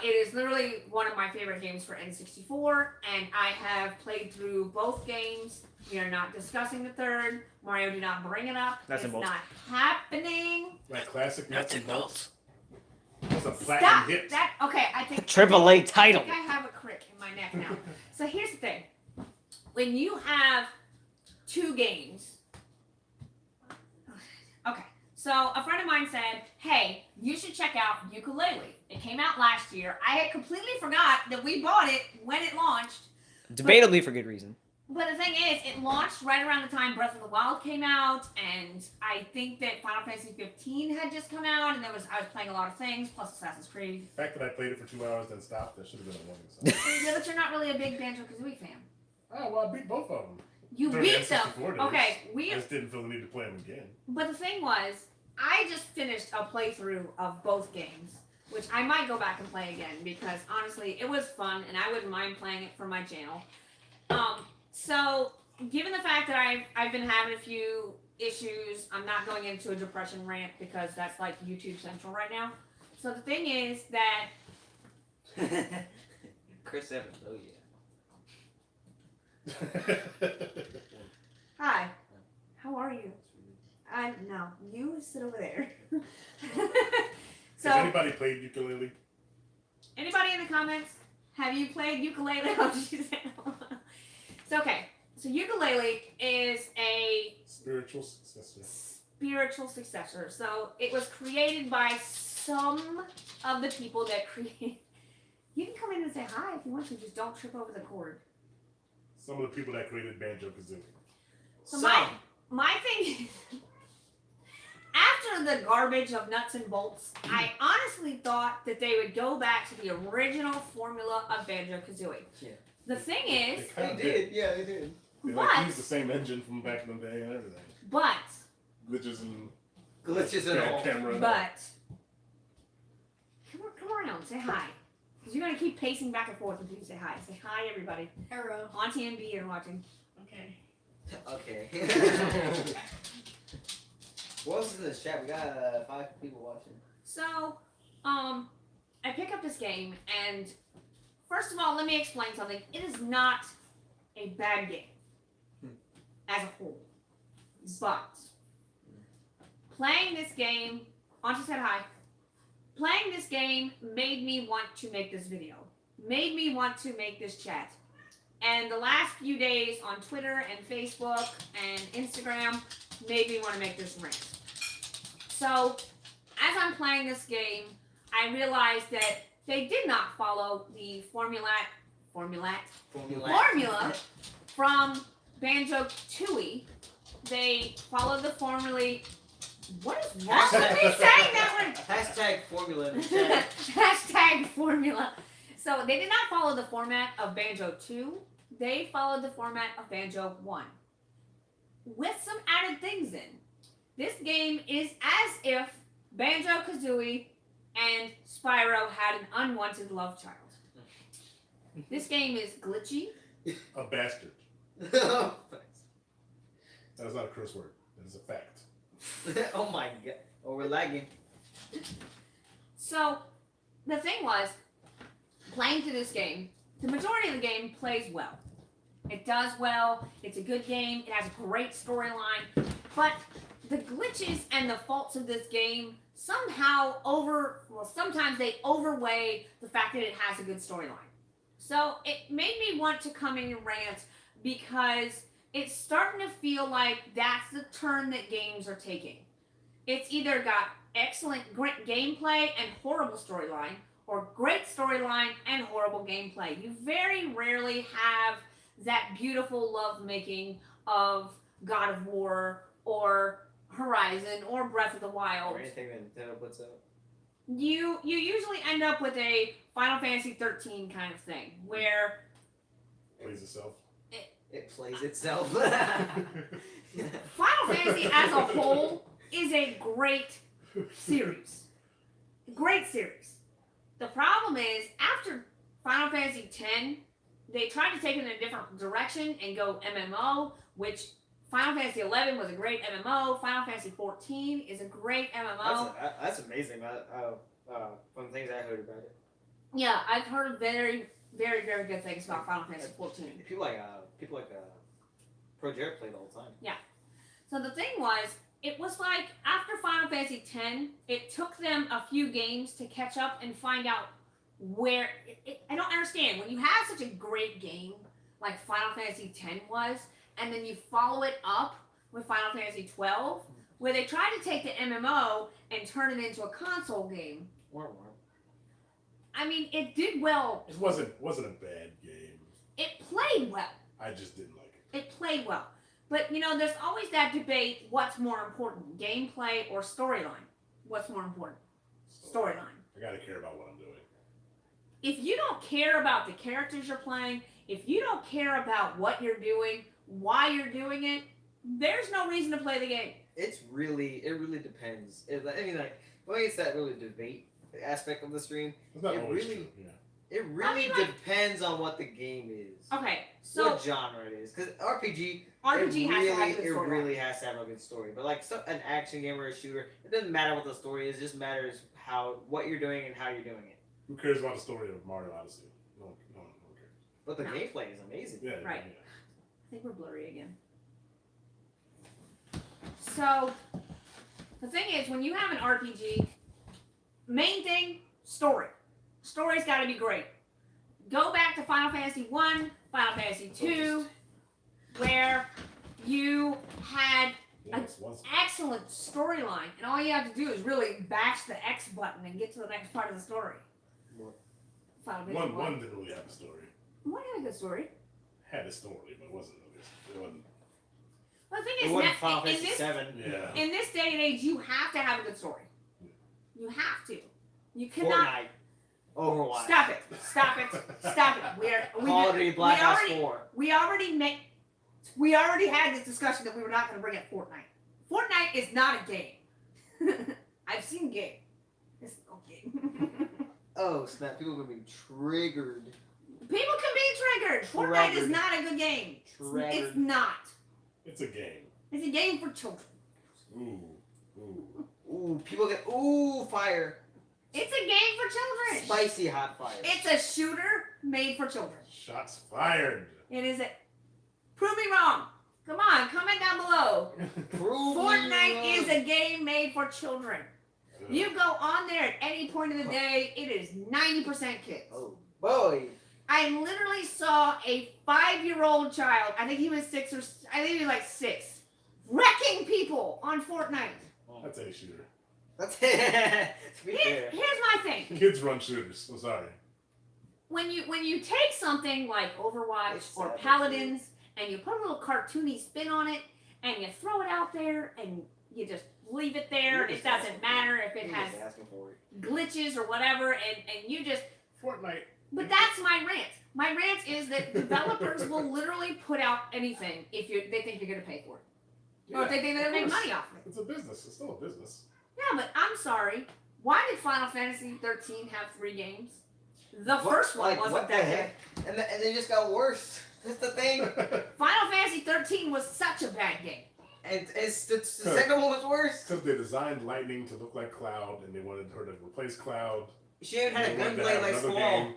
It is literally one of my favorite games for N64, and I have played through both games. We are not discussing the third. Mario, do not bring it up. Nuts and It's bolts. not happening. Like classic Nuts and bolts. That's a platinum Stop hit. that. Okay, I think Triple A I title. think I have a crick in my neck now. So here's the thing. When you have two games, okay. So a friend of mine said, "Hey, you should check out Ukulele. It came out last year. I had completely forgot that we bought it when it launched. Debatably for good reason. But the thing is, it launched right around the time Breath of the Wild came out, and I think that Final Fantasy 15 had just come out, and I was playing a lot of things, plus Assassin's Creed. The fact that I played it for 2 hours then stopped, that should have been a warning sign. Yeah, but you're not really a big Banjo-Kazooie fan. Oh, well, I beat both of them. You During the beat them. N64 days. Okay, I just didn't feel the need to play them again. But the thing was, I just finished a playthrough of both games, which I might go back and play again because honestly, it was fun and I wouldn't mind playing it for my channel. So given the fact that I've been having a few issues, I'm not going into a depression rant because that's like YouTube Central right now. So the thing is that Chris Evans. Oh yeah. hi, how are you? No, you sit over there. So Has anybody played ukulele? anybody in the comments, have you played ukulele? Oh, she said no. So okay, so ukulele is a Spiritual successor. spiritual successor. So it was created by some of the people that created. You can come in and say hi if you want to. Just don't trip over the cord. Some of the people that created Banjo-Kazooie. So my thing is, after the garbage of nuts and bolts, I honestly thought that they would go back to the original formula of Banjo-Kazooie. Yeah. The thing is, They kinda They did. Yeah, they did. They But- like used the same engine from back in the day and everything. but Glitches and Glitches and all. camera. and come around, say hi. Because you're gonna keep pacing back and forth until you say hi. Say hi, everybody. Hello. Auntie and B are watching. Okay. Okay. What else is in the chat? We got 5 people watching. So, I pick up this game, and first of all, let me explain something. It is not a bad game as a whole, but playing this game, Auntie said hi. Playing this game made me want to make this video, made me want to make this chat. And the last few days on Twitter and Facebook and Instagram made me want to make this rant. So, as I'm playing this game, I realized that they did not follow the formula from Banjo-Tooie. They followed the formula. What is wrong with me saying that one? Hashtag formula in the chat. Hashtag formula. So they did not follow the format of Banjo 2. They followed the format of Banjo 1. With some added things in. This game is as if Banjo-Kazooie and Spyro had an unwanted love child. This game is glitchy. A bastard. That's not a curse word. That is a fact. Oh my god. Oh, we're lagging. So, the thing was, playing through this game, the majority of the game plays well. It does well. It's a good game. It has a great storyline. But the glitches and the faults of this game somehow sometimes they overweigh the fact that it has a good storyline. So it made me want to come in and rant because it's starting to feel like that's the turn that games are taking. It's either got excellent, great gameplay and horrible storyline, or great storyline and horrible gameplay. You very rarely have that beautiful lovemaking of God of War or Horizon or Breath of the Wild. Or anything that Nintendo puts out. You usually end up with a Final Fantasy 13 kind of thing where Plays itself. It plays itself. Final Fantasy as a whole is a great series. Great series. The problem is, after Final Fantasy X, they tried to take it in a different direction and go MMO, which Final Fantasy XI was a great MMO. Final Fantasy XIV is a great MMO. That's amazing. From things I heard about it. Yeah, I've heard very, very, very good things about Final Fantasy XIV. People like Pro Jared play the whole time. So the thing was, it was like after Final Fantasy X, it took them a few games to catch up and find out where. I don't understand when you have such a great game like Final Fantasy X was, and then you follow it up with Final Fantasy XII, where they tried to take the MMO and turn it into a console game. I mean, it did well. It wasn't a bad game. It played well. I just didn't like it. It played well. But, you know, there's always that debate, what's more important, gameplay or storyline? What's more important? Storyline. I gotta care about what I'm doing. If you don't care about the characters you're playing, if you don't care about what you're doing, why you're doing it, there's no reason to play the game. It really depends. It's that really debate aspect of the stream. It's not It always really- true. Yeah. It really depends on what the game is. Okay, so What genre it is. Because RPG RPG has to have a good it storyline. really has to have a good story. But like an action game or a shooter, it doesn't matter what the story is. It just matters what you're doing and how you're doing it. Who cares about the story of Mario Odyssey? No one cares. But the No. gameplay is amazing. Yeah. Right. Yeah. I think we're blurry again. So, the thing is, when you have an RPG, main thing, story. Story's got to be great. Go back to Final Fantasy 1, Final Fantasy 2, where you had Once. excellent storyline, and all you have to do is really bash the X button and get to the next part of the story. What? Final Fantasy One didn't really have a story. One had a good story. Had a story, but it wasn't really. It wasn't. Well, the thing It is, wasn't now, Final in Fantasy this 7. Yeah. in this day and age, you have to have a good story. You have to. You cannot. Fortnite. Overwatch. Stop it! Stop it! Stop it! Call of Duty Black Ops 4. We already had this discussion that we were not going to bring up Fortnite. Fortnite is not a game. I've seen game. It's no game. Oh snap! People are gonna be triggered. People can be triggered. Fortnite is Triggered. not a good game. It's Triggered. not. It's a game. It's a game for children. Ooh. Ooh, people get fire. It's a game for children. Spicy hot fire. It's a shooter made for children. Shots fired. It is a. Prove me wrong. Come on, comment down below. Prove me Fortnite wrong. is a game made for children. You go on there at any point of the day, it is 90% kids. Oh boy. I literally saw a 5-year-old child, I think he was 6, wrecking people on Fortnite. That's a shooter. That's it. To be Here's fair. my thing. Kids run shooters. I'm sorry. When you take something like Overwatch It's or sad, Paladins and you put a little cartoony spin on it and you throw it out there and you just leave it there, You're it just doesn't asking matter for if it You're has just asking for it. glitches or whatever, and you just. Fortnite. But that's my rant. My rant is that developers will literally put out anything if they think you're going to pay for it, or if they think they're going to make money off of it. It's a business. It's still a business. Yeah, but I'm sorry. Why did Final Fantasy 13 have 3 games? The first one wasn't what the that heck? And they just got worse. That's the thing. good. Final Fantasy 13 was such a bad game. And the second one was worse. Because they designed Lightning to look like Cloud, and they wanted her to replace Cloud. She even had a They wanted to gunplay have like another Squall. game,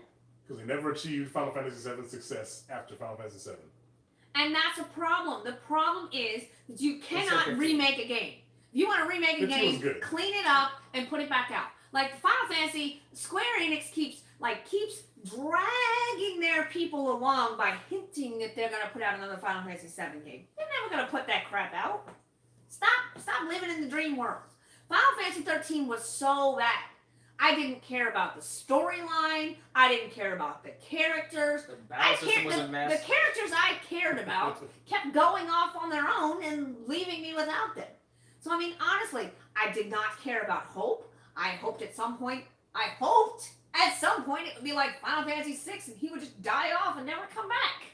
because they never achieved Final Fantasy VII success after Final Fantasy VII. And that's a problem. The problem is that you cannot 15. remake a game. If you want to remake a 15 was game, good. clean it up and put it back out. Like Final Fantasy, Square Enix keeps dragging their people along by hinting that they're gonna put out another Final Fantasy VII game. They're never gonna put that crap out. Stop living in the dream world. Final Fantasy 13 was so bad. I didn't care about the storyline. I didn't care about the characters. The battle system was a the mess. characters I cared about kept going off on their own and leaving me without them. So, I mean, honestly, I did not care about Hope. I hoped at some point it would be like Final Fantasy 6 and he would just die off and never come back.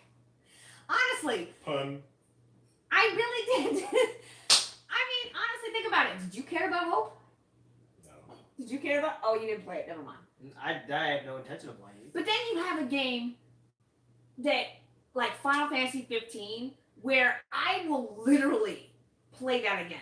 Honestly. Pun. I really did. I mean, honestly, think about it. Did you care about Hope? No. Did you care about? Oh, you didn't play it. Never mind. I had no intention of playing it. But then you have a game that, like Final Fantasy 15, where I will literally play that again.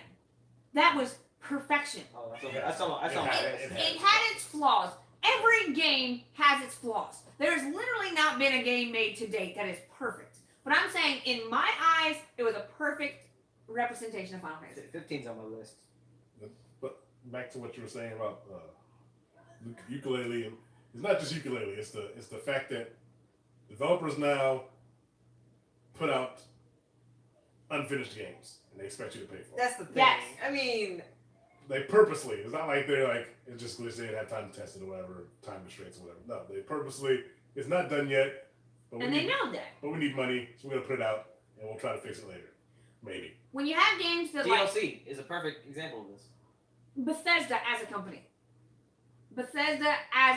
That was perfection. Oh, that's okay. That's all. It had its flaws. Every game has its flaws. There's literally not been a game made to date that is perfect. But I'm saying, in my eyes, it was a perfect representation of Final Fantasy. 15's on my list. But back to what you were saying about ukulele, and it's not just ukulele. It's the fact that developers now put out unfinished games and they expect you to pay for it. That's the thing. Yes. I mean, They purposely. It's not like they're like it's just glitched. They didn't have time to test it or whatever, time constraints or whatever. No, they purposely. It's not done yet. But And they know that. But we need money, so we're gonna put it out and we'll try to fix it later. Maybe. When you have games that DLC is a perfect example of this. Bethesda as a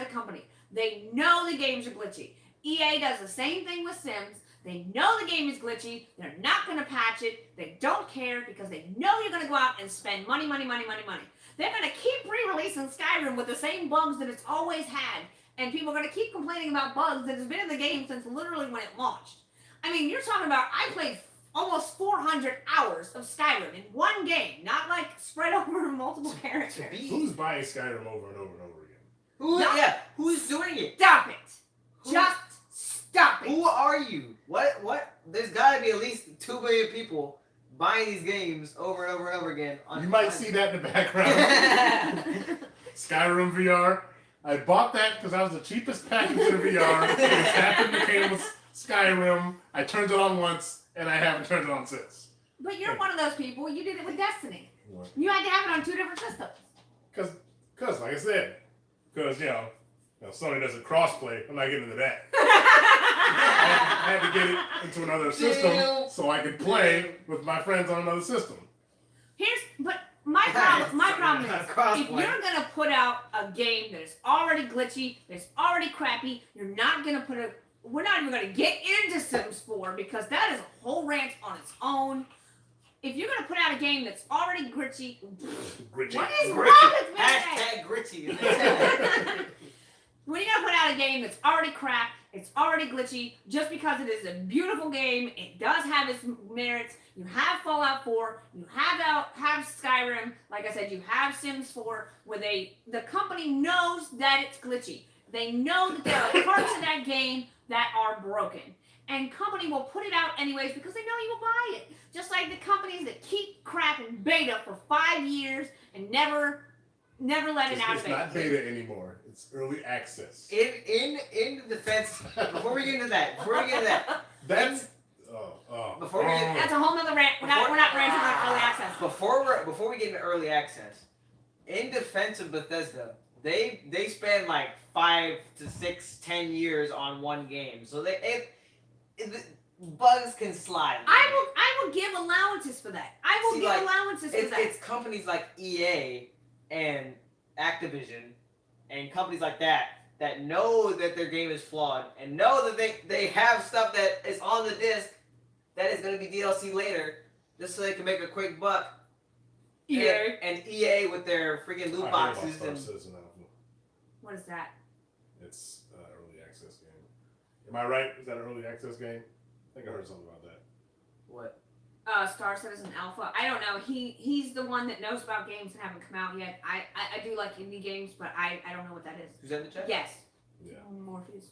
company. They know the games are glitchy. EA does the same thing with Sims. They know the game is glitchy. They're not going to patch it. They don't care because they know you're going to go out and spend money. They're going to keep re-releasing Skyrim with the same bugs that it's always had. And people are going to keep complaining about bugs that has been in the game since literally when it launched. I mean, you're talking about, I played almost 400 hours of Skyrim in one game, not like spread over multiple characters. Who's buying Skyrim over and over and over again? Who's doing it? Stop it. Just stop it. Who are you? What? There's got to be at least 2 billion people buying these games over and over and over again. You might see that in the background. Skyrim VR. I bought that because that was the cheapest package in VR. It just happened to came with Skyrim. I turned it on once, and I haven't turned it on since. But you're one of those people. You did it with Destiny. What? You had to have it on 2 different systems. Because like I said, Sony doesn't crossplay. I'm not getting into that. I had to get it into another system so I could play with my friends on another system. But my problem is, Crossplay. if you're gonna put out a game that is already glitchy, that's already crappy, we're not even gonna get into Sims 4 because that is a whole rant on its own. If you're gonna put out a game that's already glitchy, what is wrong with me? Hashtag gritty. When you're gonna put out a game that's already crap, it's already glitchy, just because it is a beautiful game, it does have its merits. You have Fallout 4, you have Skyrim, like I said, you have Sims 4, where the company knows that it's glitchy. They know that there are parts of that game that are broken. And company will put it out anyways because they know you will buy it. Just like the companies that keep crap in beta for 5 years and never let it out of beta. It's not beta anymore. It's early access. In the defense, before we get into that, That's That's a whole nother rant. We're not ranting on early access. Before we get into early access, in defense of Bethesda, they spend like 5 to 6, 10 years on one game, so bugs can slide. I will give allowances for that. It's companies like EA and Activision and companies like that know that their game is flawed and know that they have stuff that is on the disc that is going to be DLC later, just so they can make a quick buck. EA. And EA with their freaking loot boxes and. What is that? It's an early access game. Am I right? Is that an early access game? I think I heard something about that. What? Star Citizen Alpha. I don't know. He's the one that knows about games that haven't come out yet. I do like indie games, but I don't know what that is. Is that in the chat? Yes. Yeah. Morpheus.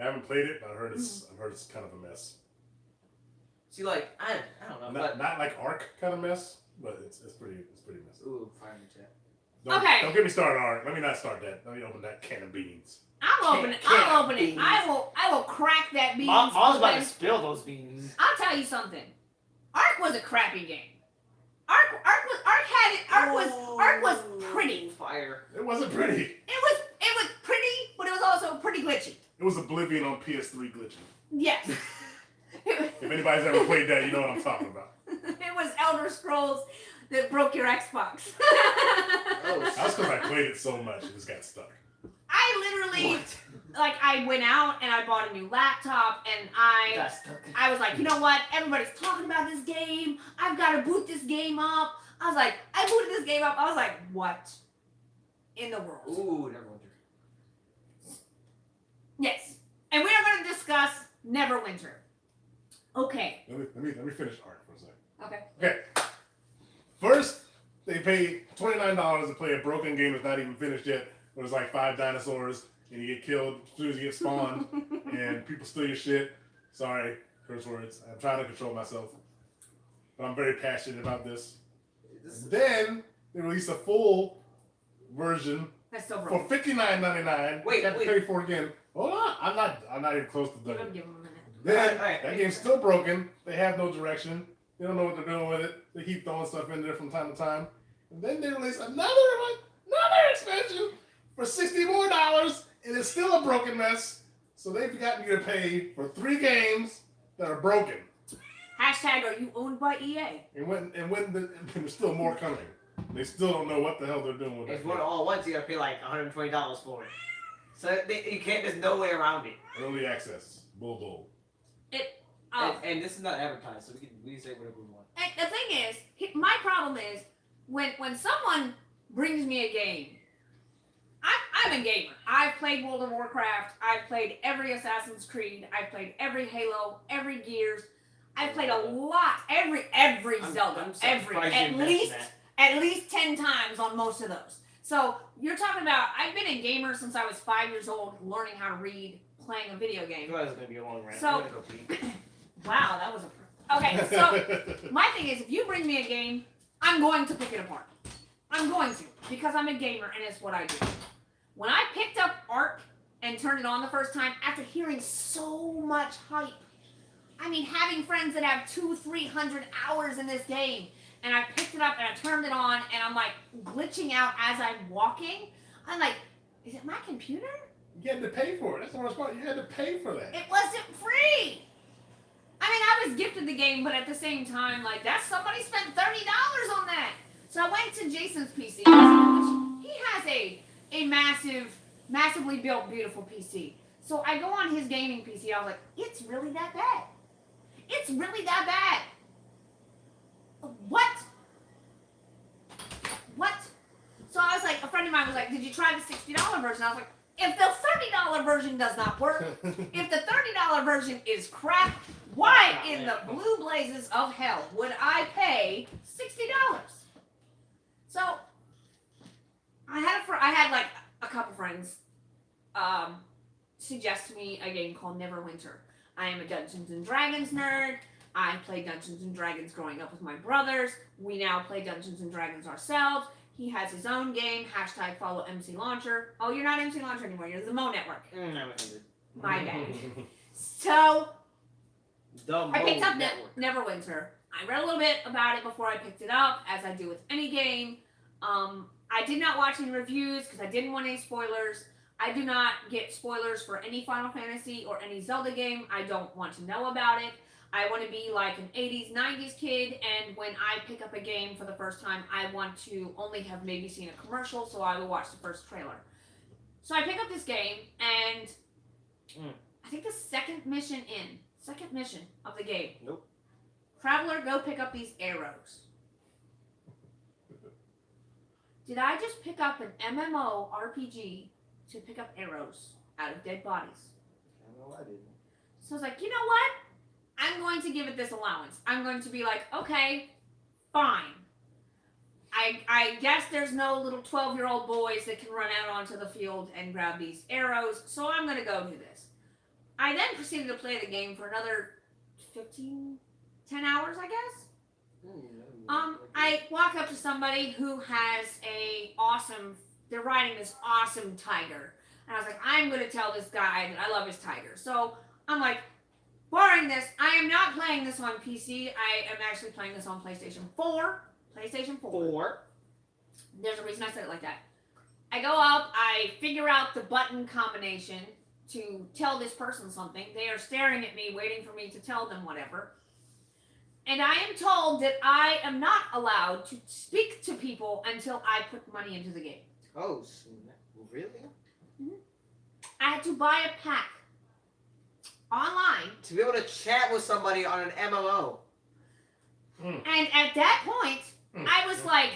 I haven't played it, but I heard it's kind of a mess. See, like I don't know. Not like Ark kind of mess, but it's pretty messy. Ooh, fire in the chat. Don't get me started on Ark. Let me not start that. Let me open that can of beans. I'll open it. I will crack that bean. I was about to spill those beans. I'll tell you something. Ark was a crappy game. Ark was pretty. Fire. It wasn't pretty. It was pretty, but it was also pretty glitchy. It was Oblivion on PS3 glitching. Yes. If anybody's ever played that, you know what I'm talking about. It was Elder Scrolls that broke your Xbox. Oh, That's because I played it so much, it just got stuck. I literally, like, I went out and I bought a new laptop, and I was like, you know what? Everybody's talking about this game. I've got to boot this game up. I was like, I booted this game up. I was like, what in the world? Ooh, Neverwinter. Yes. And we are going to discuss Neverwinter. Okay. Let me finish Ark for a second. Okay. Okay. First, they pay $29 to play a broken game that's not even finished yet. Where there's like 5 dinosaurs, and you get killed as soon as you get spawned, and people steal your shit. Sorry, curse words. I'm trying to control myself, but I'm very passionate about this. Then they release a full version That's so for wrong. $59.99. Wait, you have to wait. pay for it again. Hold on, I'm not even close to I'm done. going to give him a minute. Then Alright. that game's still broken. They have no direction. They don't know what they're doing with it. They keep throwing stuff in there from time to time. And then they release another expansion for $60 more, and it's still a broken mess. So they've gotten you to pay for 3 games that are broken. Hashtag, are you owned by EA? And there's still more coming. They still don't know what the hell they're doing with If it. you want it all at once, you gotta pay like $120 for it. So you can't. There's no way around it. Early access. Bull. And this is not advertised, so we can say whatever we want. And the thing is, my problem is, when someone brings me a game, I'm a gamer. I've played World of Warcraft. I've played every Assassin's Creed. I've played every Halo, every Gears. I've played a lot, every Zelda, I'm every surprised you mentioned that. at least 10 times on most of those. So you're talking about, I've been a gamer since I was 5 years old, learning how to read, playing a video I game. knew it was gonna be a long rant. So- I'm gonna go pee. Wow, that was a... Okay, so my thing is, if you bring me a game, I'm going to pick it apart. I'm going to, because I'm a gamer and it's what I do. When I picked up Ark and turned it on the first time, after hearing so much hype, I mean, having friends that have 200-300 hours in this game, and I picked it up and I turned it on, and I'm like glitching out as I'm walking. I'm like, is it my computer? You had to pay for it. That's the worst part. You had to pay for that. It wasn't free. I mean, I was gifted the game, but at the same time, like, that's somebody spent $30 on that. So I went to Jason's PC. He has a massively built, beautiful PC. So I go on his gaming PC. I was like, it's really that bad. It's really that bad. What? So I was like, a friend of mine was like, did you try the $60 version? I was like, if the $30 version does not work, if the $30 version is crap, why in the blue blazes of hell would I pay $60? So I had like a couple friends suggest to me a game called Neverwinter. I am a Dungeons and Dragons nerd. I played Dungeons and Dragons growing up with my brothers. We now play Dungeons and Dragons ourselves. He has his own game. Hashtag follow MC Launcher. Oh, you're not MC Launcher anymore. You're the Mo Network. I'm offended. My bad. So The I picked up Network. Neverwinter. I read a little bit about it before I picked it up, as I do with any game. I did not watch any reviews because I didn't want any spoilers. I do not get spoilers for any Final Fantasy or any Zelda game. I don't want to know about it. I want to be like an 80s, 90s kid, and when I pick up a game for the first time, I want to only have maybe seen a commercial, so I will watch the first trailer. So I pick up this game, and I think the second mission of the game. Nope. Traveler, go pick up these arrows. Did I just pick up an MMO RPG to pick up arrows out of dead bodies? I know I didn't. So I was like, you know what? I'm going to give it this allowance. I'm going to be like, okay, fine. I guess there's no little 12-year-old boys that can run out onto the field and grab these arrows, so I'm going to go do this. I then proceeded to play the game for another 10 hours, I guess. I walk up to somebody who has they're riding this awesome tiger. And I was like, I'm going to tell this guy that I love his tiger. So I'm like, barring this, I am not playing this on PC. I am actually playing this on PlayStation 4. PlayStation 4. 4. There's a reason I said it like that. I go up, I figure out the button combination to tell this person something. They are staring at me, waiting for me to tell them whatever. And I am told that I am not allowed to speak to people until I put money into the game. Oh, really? I had to buy a pack online. To be able to chat with somebody on an MMO. And at that point, I was like,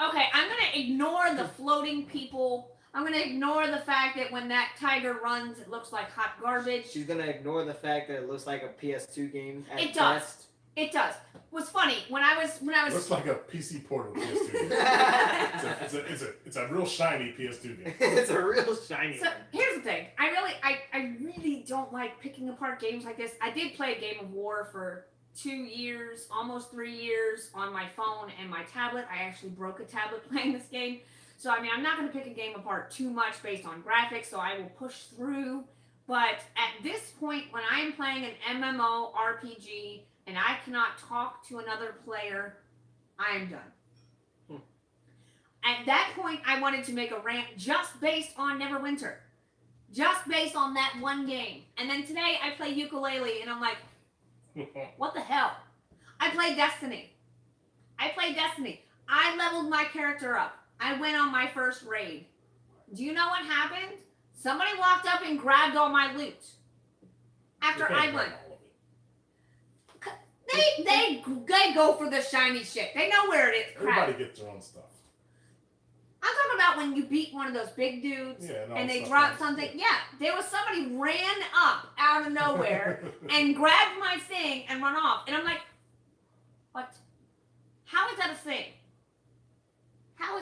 okay, I'm going to ignore the floating people. I'm going to ignore the fact that when that tiger runs, it looks like hot garbage. She's gonna ignore the fact that it looks like a PS2 game. At It does. best. It does. What's funny, when I was Looks like a PC port of PS2 game. It's a real shiny PS2 game. It's a real shiny So one. here's the thing. I really don't like picking apart games like this. I did play a Game of War for 2 years, almost 3 years on my phone and my tablet. I actually broke a tablet playing this game. So I mean, I'm not going to pick a game apart too much based on graphics, so I will push through. But at this point, when I am playing an MMO RPG and I cannot talk to another player, I am done. At that point, I wanted to make a rant just based on Neverwinter. Just based on that one game. And then today, I play ukulele, and I'm like, what the hell? I played Destiny. I leveled my character up. I went on my first raid. Do you know what happened? Somebody walked up and grabbed all my loot. After I went. They go for the shiny shit. They know where it is. Crap. Everybody gets their own stuff. I'm talking about when you beat one of those big dudes and they drop something. Yeah, there was somebody ran up out of nowhere and grabbed my thing and run off. And I'm like, what? How is that a thing? How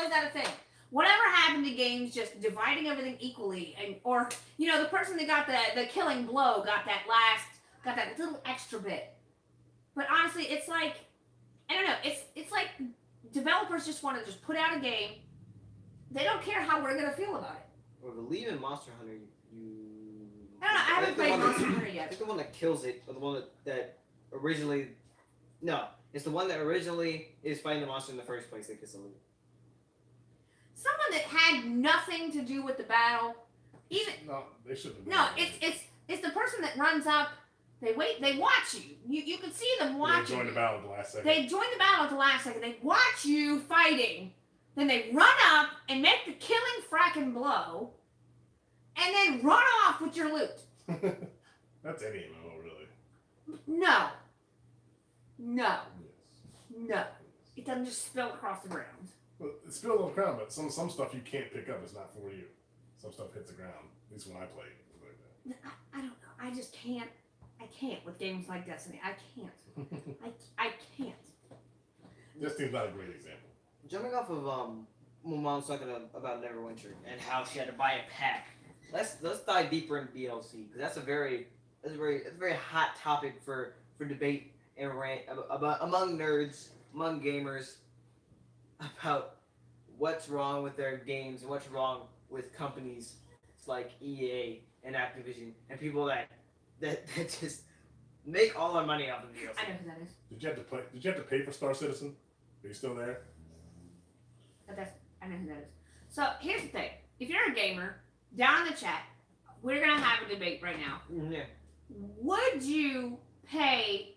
is that a thing? Whatever happened to games just dividing everything equally, and or the person that got the killing blow got that little extra bit. But honestly, it's like, I don't know, it's like developers just want to just put out a game. They don't care how we're gonna feel about it. Well, believe in Monster Hunter, I don't know. I haven't played Monster Hunter I yet. think the one that kills it, or the one that originally, no, it's the one that originally is fighting the monster in the first place that gets the loot. Someone that had nothing to do with the battle, even No, they shouldn't. no, it's the person that runs up. They wait. They watch you. You can see them watching. They joined the battle at the last second. They join the battle at the last second. They watch you fighting. Then they run up and make the killing frackin' blow, and then run off with your loot. That's any MMO, really. No. Yes. It doesn't just spill across the ground. Well, it's spilled on the ground, but some stuff you can't pick up. It's not for you. Some stuff hits the ground. At least when I play, it was like that. I don't know. I just can't. I can't with games like Destiny. I can't. I can't. Destiny's not a great example. Jumping off of when Mom's talking about Neverwinter and how she had to buy a pack. Let's dive deeper into DLC because that's a very hot topic for debate and rant about among nerds, among gamers, about what's wrong with their games and what's wrong with companies like EA and Activision and people that just make all their money off of DLC. I know who that is. Did you have to pay for Star Citizen? Are you still there? I know who that is. So here's the thing: if you're a gamer, down in the chat, we're gonna have a debate right now. Yeah. Would you pay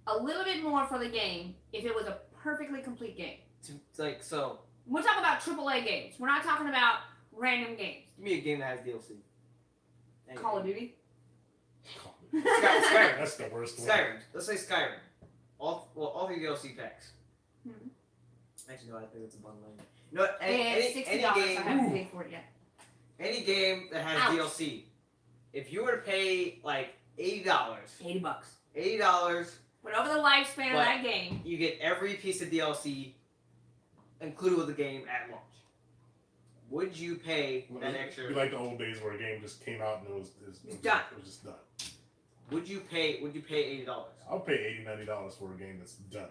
a little bit more for the game if it was a perfectly complete game? It's like, so We're talking about AAA games. We're not talking about random games. give me a game that has DLC. Call of Duty. Skyrim. That's the worst one. Skyrim. Let's say Skyrim. All 3 DLC packs. Hmm. Actually, no, I think it's a bundling. You know what? It's Any $60. I game, haven't paid for it yet. any game that has Ouch. DLC, if you were to pay like $80, $80. $80, But over the lifespan of But- that game, you get every piece of DLC included with the game at launch. Would you pay that extra? It'd be like the old days where a game just came out and it was done. It was just done. Would you pay $80? I'll pay $80-$90 for a game that's done.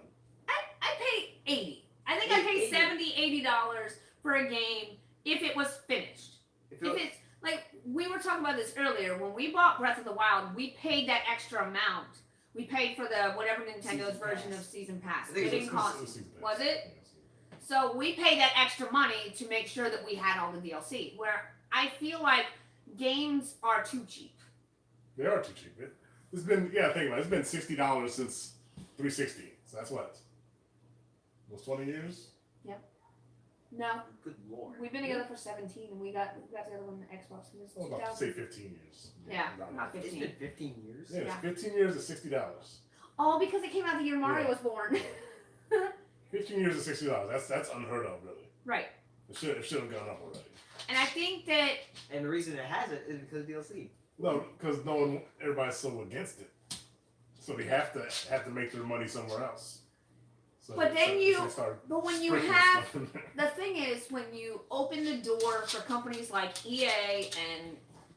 I pay 80. I think I pay 70, $80 for a game if it was finished. If If it's like we were talking about this earlier, when we bought Breath of the Wild, we paid that extra amount We paid for the whatever Nintendo's Season version pass. of Season Pass. I think It it didn't cost. Season pass. Was it? Yeah, season pass. So we paid that extra money to make sure that we had all the DLC. Where I feel like games are too cheap. They are too cheap. It's been, think about it. It's been $60 since 360. So that's what? Almost 20 years? No, Good lord. we've been together for 17, and we got together when the Xbox was I was about to say 2000. 15 years. Yeah, About not right. It's 15. been 15 years. Yeah, it's Yeah. 15 years at $60. Oh, because it came out the year Mario Yeah. was born. 15 years at $60. That's unheard of, really. Right. It should have gone up already. And I think that And the reason it hasn't is because of DLC. No, because everybody's so against it. So they have to make their money somewhere else. So But then they you- start but when you sprinkling have stuff in there. the thing is when you open the door for companies like EA and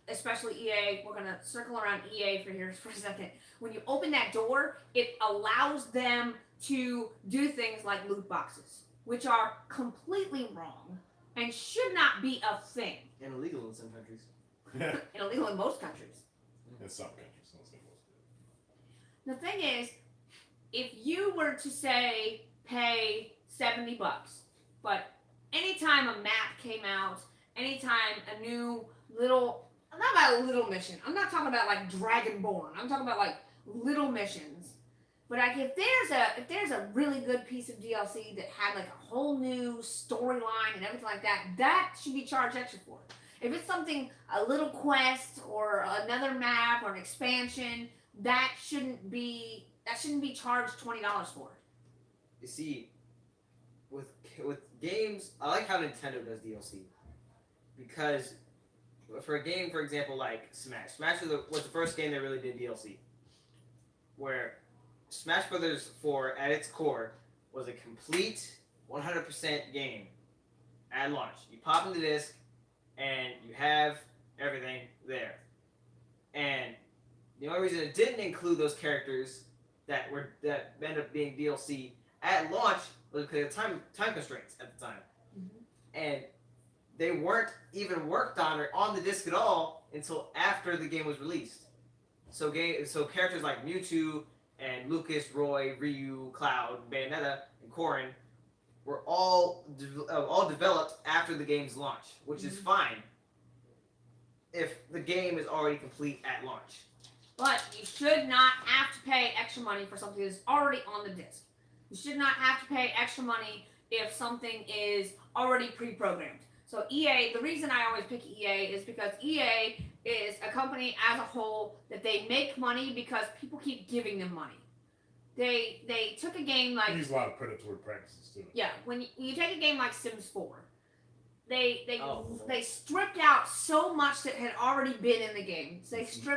especially EA, we're gonna circle around EA for a second. When you open that door, it allows them to do things like loot boxes, which are completely wrong and should not be a thing. And illegal in some countries. And illegal in most countries. In some countries, don't say most. The thing is, if you were to say pay $70, but anytime a map came out, anytime a new little, I'm not about a little mission. I'm not talking about like Dragonborn. I'm talking about like little missions. But like if there's a really good piece of DLC that had like a whole new storyline and everything like that, that should be charged extra for. If it's something, a little quest or another map or an expansion, that shouldn't be charged $20 for. You see, with games, I like how Nintendo does DLC because for a game, for example, like Smash was the first game that really did DLC, where Smash Brothers 4 at its core was a complete 100% game at launch. You pop in the disc, and you have everything there. And the only reason it didn't include those characters that ended up being DLC at launch was because of time constraints at the time, and they weren't even worked on or on the disc at all until after the game was released. So characters like Mewtwo and Lucas, Roy, Ryu, Cloud, Bayonetta, and Corrin were all developed after the game's launch, which is fine if the game is already complete at launch. But you should not have to pay extra money for something that's already on the disc. You should not have to pay extra money if something is already pre-programmed. So EA, the reason I always pick EA is because EA is a company as a whole that they make money because people keep giving them money. They took a game like They use a lot of predatory practices too. yeah, when you take a game like Sims 4, they Oh. stripped out so much that had already been in the game.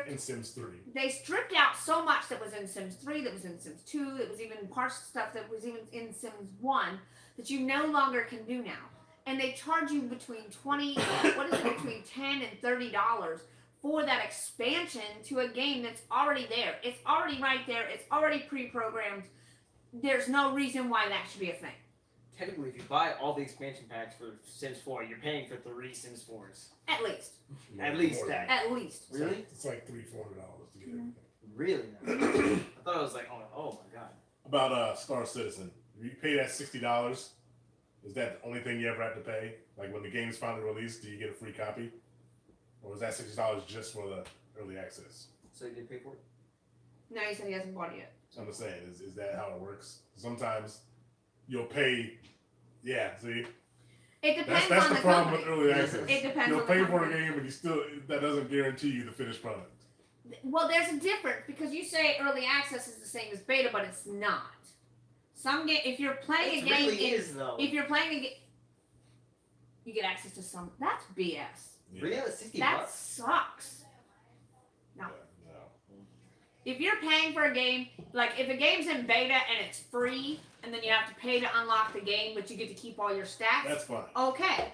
In Sims 3. They stripped out so much that was in Sims 3, that was in Sims 2, that was even parts of stuff that was even in Sims 1 that you no longer can do now. And they charge you between between $10 and $30 for that expansion to a game that's already there. It's already right there. It's already pre-programmed. There's no reason why that should be a thing. Technically, if you buy all the expansion packs for Sims 4, you're paying for 3 Sims 4s. At least. At least More than that. At least. Really? It's like $300-$400 to get everything. Really? I thought it was like, oh my god. About Star Citizen. If you pay that $60, is that the only thing you ever have to pay? Like when the game's finally released, do you get a free copy? Or is that $60 just for the early access? So you did pay for it? No, he said he hasn't bought it yet. I'm just saying, is that how it works? Sometimes you'll pay, see? It depends That's on the the problem company. with early access. It depends You'll on the pay for a company. game, but that doesn't guarantee you the finished product. Well, there's a difference because you say early access is the same as beta, but it's not. If you're playing It a game, really is though. if you're playing a game, you get access to some. That's BS. Yeah. Really? It's $60? That sucks. No. Yeah, no. If you're paying for a game, like if a game's in beta and it's free, and then you have to pay to unlock the game, but you get to keep all your stats. That's fine. Okay.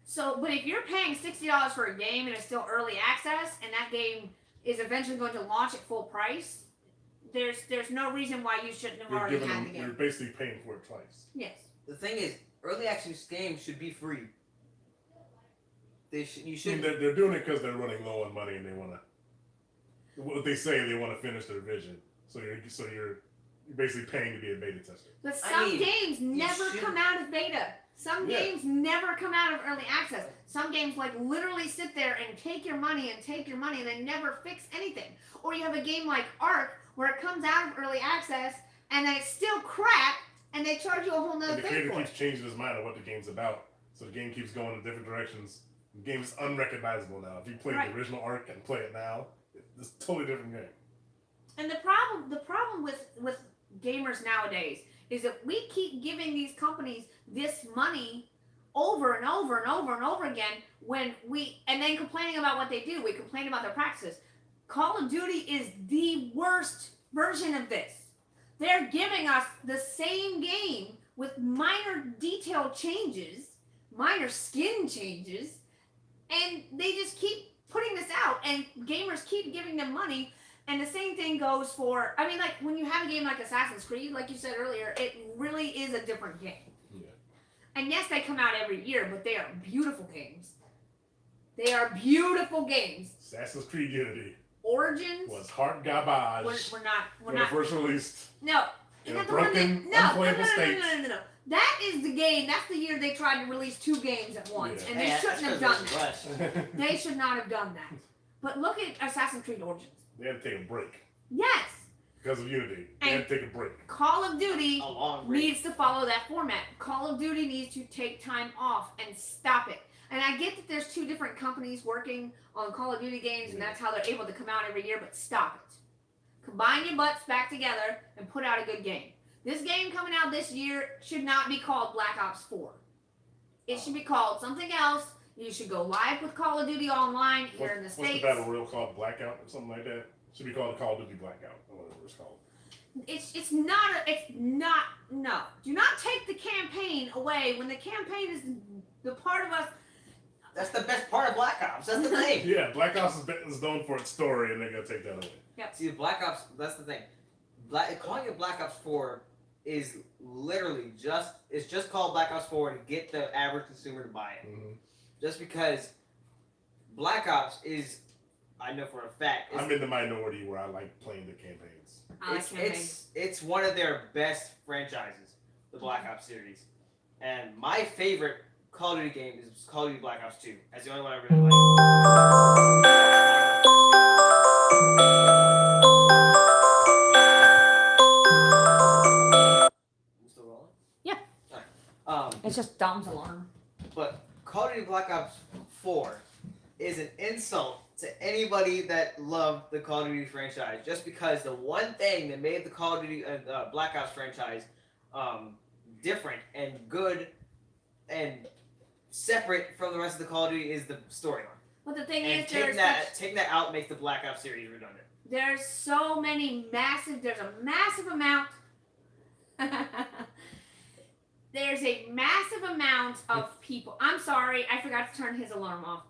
So, but if you're paying $60 for a game and it's still early access, and that game is eventually going to launch at full price, there's no reason why you shouldn't have already had the You're game. basically paying for it twice. Yes. The thing is, early access games should be free. You I mean, should. they're doing it because they're running low on money and they want to. What they say, they want to finish their vision. So you're basically paying to be a beta tester. But I some mean, games you never should- come out of beta. Some Yeah. games never come out of early access. Some games like literally sit there and take your money and they never fix anything. Or you have a game like Ark where it comes out of early access and then it's still crap and they charge you a whole nother And the thing creator for keeps it. changing his mind on what the game's about. So the game keeps going in different directions. The game is unrecognizable now. If you played Right. the original Ark and play it now, it's a totally different game. And the problem with gamers nowadays is that we keep giving these companies this money over and over and over and over again and then complaining about what they do. We complain about their practices. Call of Duty is the worst version of this. They're giving us the same game with minor detail changes, minor skin changes, and they just keep putting this out and gamers keep giving them money. And the same thing goes for, I mean, like when you have a game like Assassin's Creed, like you said earlier, it really is a different game. Yeah. And yes, they come out every year, but they are beautiful games. They are beautiful games. Assassin's Creed Unity Origins. was hard garbage We're not. when it first released. No. In Isn't a that the one broken, that, unplayable state. no. That is the game. That's the year they tried to release 2 games at once, Yeah. and they Hey, shouldn't that's have done 'cause that. it was rushed. They should not have done that. But look at Assassin's Creed Origins. They had to take a break Yes, because of Unity. They had to take a break. Call of Duty A long break. needs to follow that format. Call of Duty needs to take time off and stop it. And I get that there's 2 different companies working on Call of Duty games, and that's how they're able to come out every year, but stop it. Combine your butts back together and put out a good game. This game coming out this year should not be called Black Ops 4. It should be called something else. You should go live with Call of Duty online here in the What's States. the battle royale called? Blackout or something like that? Should be called Call of Duty Blackout or whatever it's called. It's not no. Do not take the campaign away when the campaign is the part of us. That's the best part of Black Ops. That's the thing. Yeah, Black Ops is known for its story, and they're gonna take that away. See, Black Ops. That's the thing. Calling it Black Ops 4 is literally just called Black Ops 4 to get the average consumer to buy it. Mm-hmm. Just because Black Ops is, I know for a fact, I'm in the minority where I like playing the campaigns. I like campaigns. it's one of their best franchises, the Black Ops series. And my favorite Call of Duty game is Call of Duty Black Ops 2. That's the only one I really like. You still rolling? Yeah. Alright. It's just Dom's alarm. But Call of Duty Black Ops 4 is an insult to anybody that loved the Call of Duty franchise, just because the one thing that made the Call of Duty Black Ops franchise different and good and separate from the rest of the Call of Duty is the storyline. But the thing And is, taking that out makes the Black Ops series redundant. there's so many there's a massive amount. There's a massive amount of people. I'm sorry, I forgot to turn his alarm off.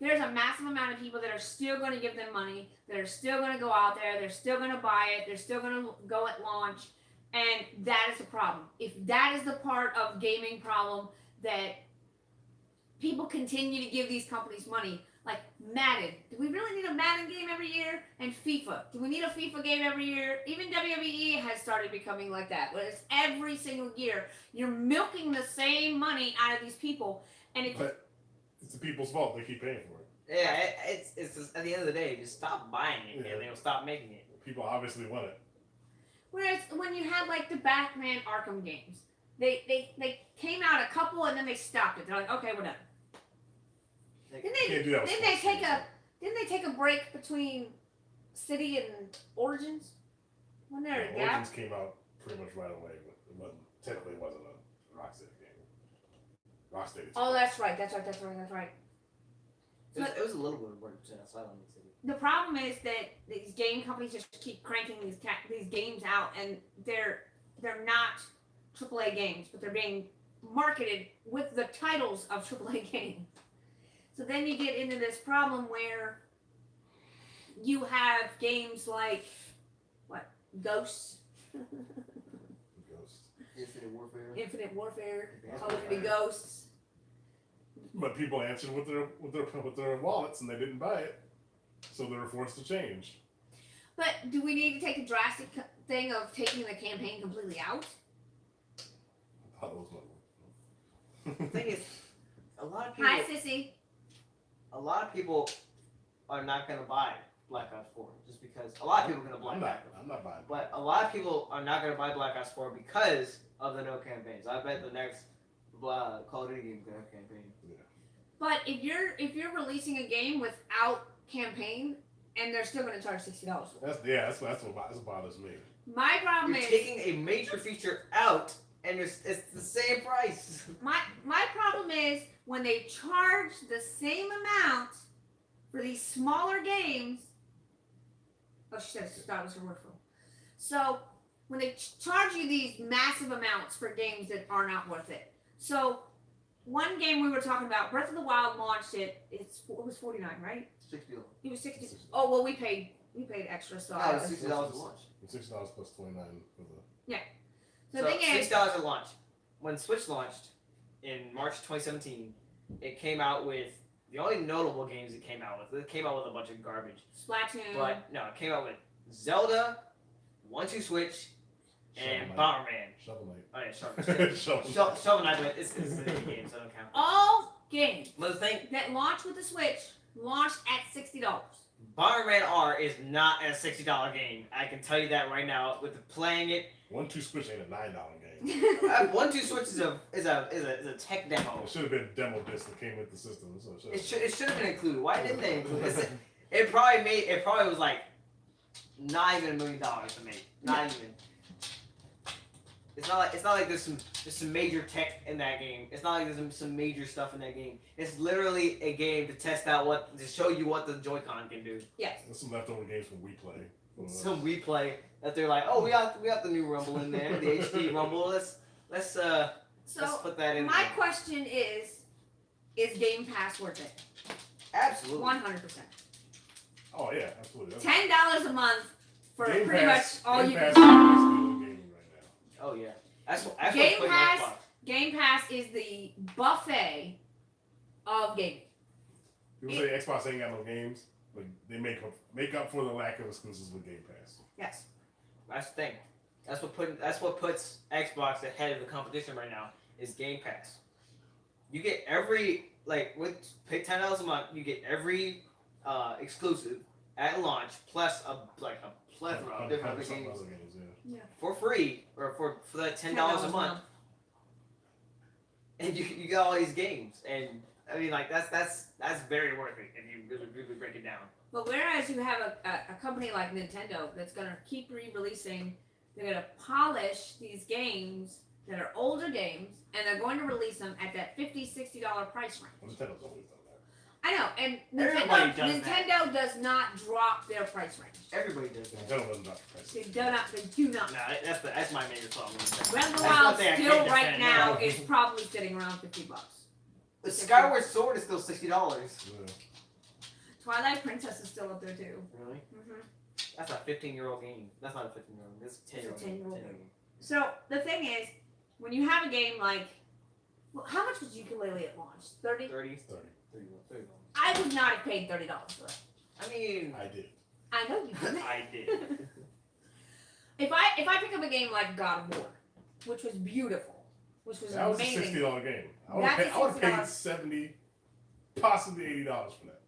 There's a massive amount of people that are still going to give them money, that are still going to go out there, they're still going to buy it, they're still going to go at launch, and that is the problem. If that is the part of gaming problem that people continue to give these companies money, like Madden. Do we really need a Madden game every year? And FIFA. Do we need a FIFA game every year? Even WWE has started becoming like that, where it's every single year. You're milking the same money out of these people, and it's But it's the people's fault. They keep paying for it. Yeah, it's just, at the end of the day, just stop buying it Yeah. and they'll stop making it. People obviously want it. whereas when you had like the Batman Arkham games, they came out a couple and then they stopped it. They're like, okay, we're done. Like, Didn't Can't do that with Didn't they sports take games, Didn't they take a break between City and Origins? Wasn't there a though. gap? Origins came out pretty much right away, but it wasn't technically wasn't a Rocksteady game. Rocksteady. Oh, that's right. That's right. it was a little bit of work between Asylum and City. The problem is that these game companies just keep cranking these games out, and they're not AAA games, but they're being marketed with the titles of AAA games. So then you get into this problem where you have games like Ghosts, Ghosts. Infinite Warfare. Call of Duty Ghosts. But people answered with their wallets, and they didn't buy it, so they were forced to change. But do we need to take the drastic thing of taking the campaign completely out? I thought it was my The thing is, a lot of Hi, people, sissy. a lot of people are not gonna buy Black Ops 4 just because a lot of people are gonna buy Black Ops. I'm not buying. But a lot of people are not gonna buy Black Ops 4 because of the no campaigns. I bet the next Call of Duty game gonna have campaign. But if you're releasing a game without campaign and they're still going to charge $60 for it. That's what bothers me. My problem You're is taking a major feature out, and it's the same price. my problem is when they charge the same amount for these smaller games. Oh, she said that was her word for. So when they charge you these massive amounts for games that are not worth it. So one game we were talking about, Breath of the Wild launched it. It was $49, right? $60. It was 60. Oh well, we paid extra, so No, it's $60 at launch. $6 plus $29 for the. The thing is, $6 at launch. When Switch launched in March 2017, it came out with the only notable games it came out with. It came out with a bunch of garbage. Splatoon. But no, it came out with Zelda, 1-2 Switch, and Shovel Knight. Bomberman. Shovel Knight. Oh yeah, Shovel Knight, but it's a indie game, so I don't count. All games But the thing, that launched with the Switch launched at $60. Bomberman R is not a $60 game. I can tell you that right now. With playing it, 1-2 Switch ain't a $9 game. 1-2 Switch is a tech demo. It should have been demo disc that came with the system. So It should have been included. Why didn't they include it? It probably was like not even $1 million to make. Not even. It's not like there's some major tech in that game. It's not like there's some major stuff in that game. It's literally a game to test out to show you what the Joy-Con can do. Yes. There's some leftover games from Wii Play. Some replay that they're like, oh, we got the new Rumble in there, the HD Rumble. Let's put that in. My there. question is Game Pass worth it? Absolutely. 100%. Oh yeah, absolutely. $10 a month for Game pretty Pass, much all Game you Pass can. is still gaming right now. Oh yeah, that's Game what's putting Pass- Xbox. Game Pass is the buffet of gaming. People say Xbox ain't got no games, but they make up for the lack of exclusives with Game Pass. Yes. That's the thing. That's what puts Xbox ahead of the competition right now is Game Pass. You get pay $10 a month. You get every exclusive at launch plus a plethora of different other games Yeah. for free or for that $10 a month. And you got all these games, and I mean, like that's very worth it if you really break it down. But whereas you have a company like Nintendo that's going to keep re-releasing, they're going to polish these games that are older games, and they're going to release them at that $50, $60 price range. Well, Nintendo's always done that. I know, and Everybody does Nintendo does not drop their price range. Everybody does that. Nintendo doesn't drop the price. They do not. No, that's my major problem. Breath of the That's Wild one thing I still can't right defend. now is probably sitting around $50. The Skyward Sword is still $60. Yeah. Twilight Princess is still up there too. Really? Mm-hmm. That's a 15-year-old game. That's not a 15-year-old. That's a 10-year-old. It's a 10-year-old game. So the thing is, when you have a game like, well, how much was Ukulele at launch? 30? 30. 30. I would not have paid $30 for it. I mean, I did. I know you didn't. I did. If I pick up a game like God of War, which was beautiful, which was That was a amazing. $60 game. I would That's a have paid $60. $70, possibly $80 for that.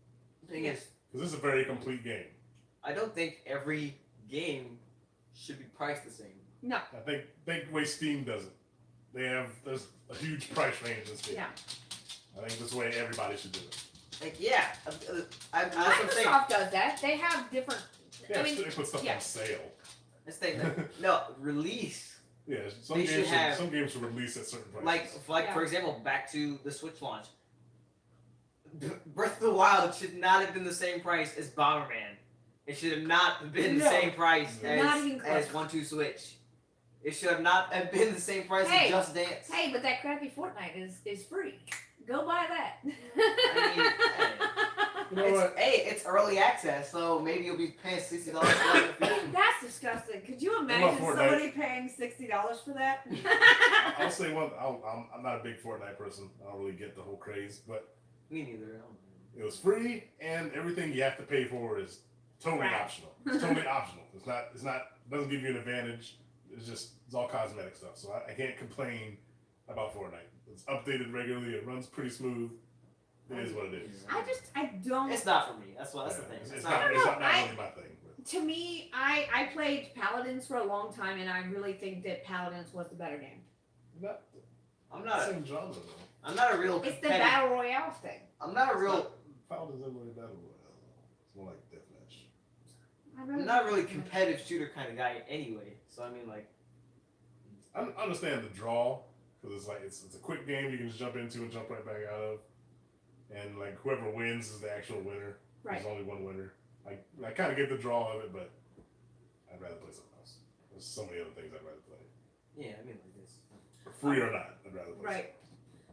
The thing is, Because this is a very complete game. I don't think every game should be priced the same. No. I think the way Steam does it. There's a huge price range in Steam. Yeah. I think this is the way everybody should do it. Like, yeah, that's what I'm saying. Microsoft does that. They have different. Yeah, I mean, they put stuff yeah. on sale. This thing, no, release. Yeah, some They should have- some games should release at certain prices. Like Yeah. for example, back to the Switch launch. Breath of the Wild should not have been the same price as Bomberman. It should have not been the No. same price Not even as close. 1-2 Switch. It should have not have been the same price Hey. as Just Dance. Hey, but that crappy Fortnite is free. Go buy that. You know what? It's early access, so maybe you'll be paying $60 for that. That's disgusting. Could you about imagine Fortnite? somebody paying $60 for that? I'll say one. I'm not a big Fortnite person. I don't really get the whole craze, but Me neither. I don't know. it was free, and everything you have to pay for is totally Right. optional. It's totally optional. It's not. Doesn't give you an advantage. It's all cosmetic stuff. So I can't complain about Fortnite. It's updated regularly. It runs pretty smooth. It is what it is. I don't. It's not for me. That's the thing. It's It's not. not. It's not I- really my thing. But To me, I played Paladins for a long time, and I really think that Paladins was the better game. not I'm the not. same genre though. I'm not a real It's the competitive. battle royale thing. I'm not a real. Paladins isn't really battle royale. It's more like deathmatch. I'm not a really competitive shooter kind of guy anyway. So I mean, like, I understand the draw because it's like it's a quick game you can just jump into and jump right back out of, and like whoever wins is the actual winner. Right. There's only one winner. I kind of get the draw of it, but I'd rather play something else. There's so many other things I'd rather play. yeah, I mean, like this. Free or not, I'd rather play Right.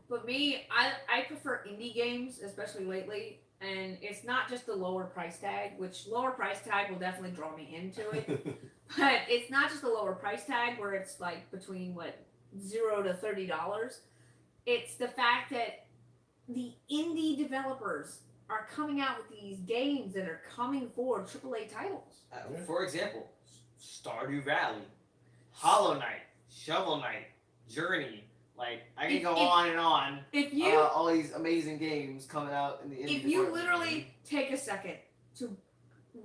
But me, I prefer indie games, especially lately, and it's not just the lower price tag, which lower price tag will definitely draw me into it. something. But it's not just the lower price tag where it's like between what $0 to $30. It's the fact that the indie developers are coming out with these games that are coming for AAA titles. Yeah. For example, Stardew Valley, Hollow Knight, Shovel Knight, Journey. Like I can go on and on. If you All these amazing games coming out in the. if you literally take a second to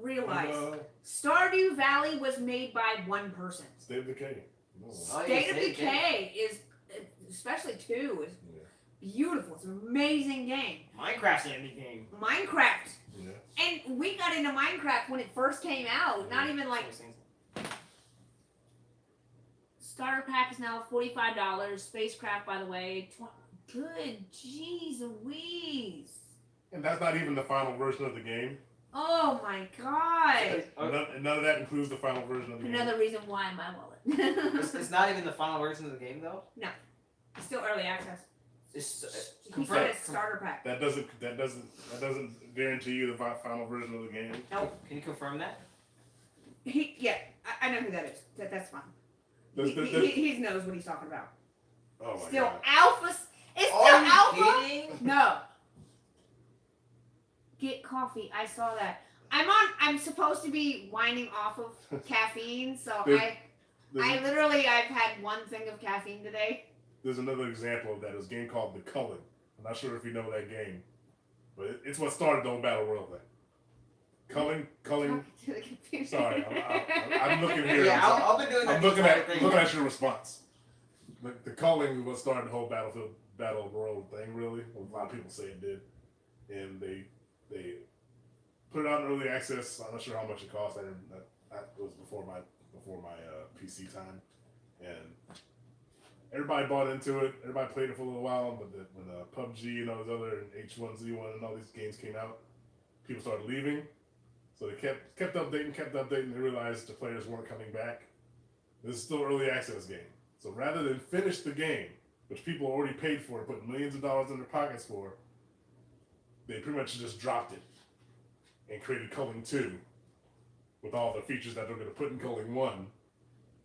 realize And, Stardew Valley was made by one person. State of Decay. No. Oh, yeah, State of State of Decay is, especially 2, is Yeah. beautiful. It's an amazing game. Minecraft's an indie game. Minecraft. Yeah. And we got into Minecraft when it first came out. Not even like starter pack is now $45. Spacecraft, by the way, good jeez Louise. And that's not even the final version of the game. Oh my god. None of that includes the final version of the game. Another reason why in my wallet. It's not even the final version of the game though. It's still early access. It's He said it's starter pack. That doesn't guarantee you the final version of the game. Nope. Can you confirm that? I know who that is. That's fine. Does- does- He knows what he's talking about. Oh my Still god. alpha. It's still Are you alpha. kidding? No. Get coffee. I saw that. I'm supposed to be winding off of caffeine, so There's- I've had one thing of caffeine today. There's another example of that. There's a game called The Cullen. I'm not sure if you know that game, but it's what started the whole Battle Royale thing. Cullen. Talking to the computer. Sorry, I'm looking here. Yeah, I've been doing that. I'm looking entire at thing. looking at your response. The culling was what started the whole battle royal thing. Really, a lot of people say it did, and they put it out in early access. I'm not sure how much it cost. It was before my PC time, and everybody bought into it. Everybody played it for a little while, but when PUBG and all those other H1Z1 and all these games came out, people started leaving. So they kept updating. They realized the players weren't coming back. This is still early access game. So rather than finish the game, which people already paid for, put millions of dollars in their pockets for, they pretty much just dropped it and created Culling 2 with all the features that they're going to put in Culling 1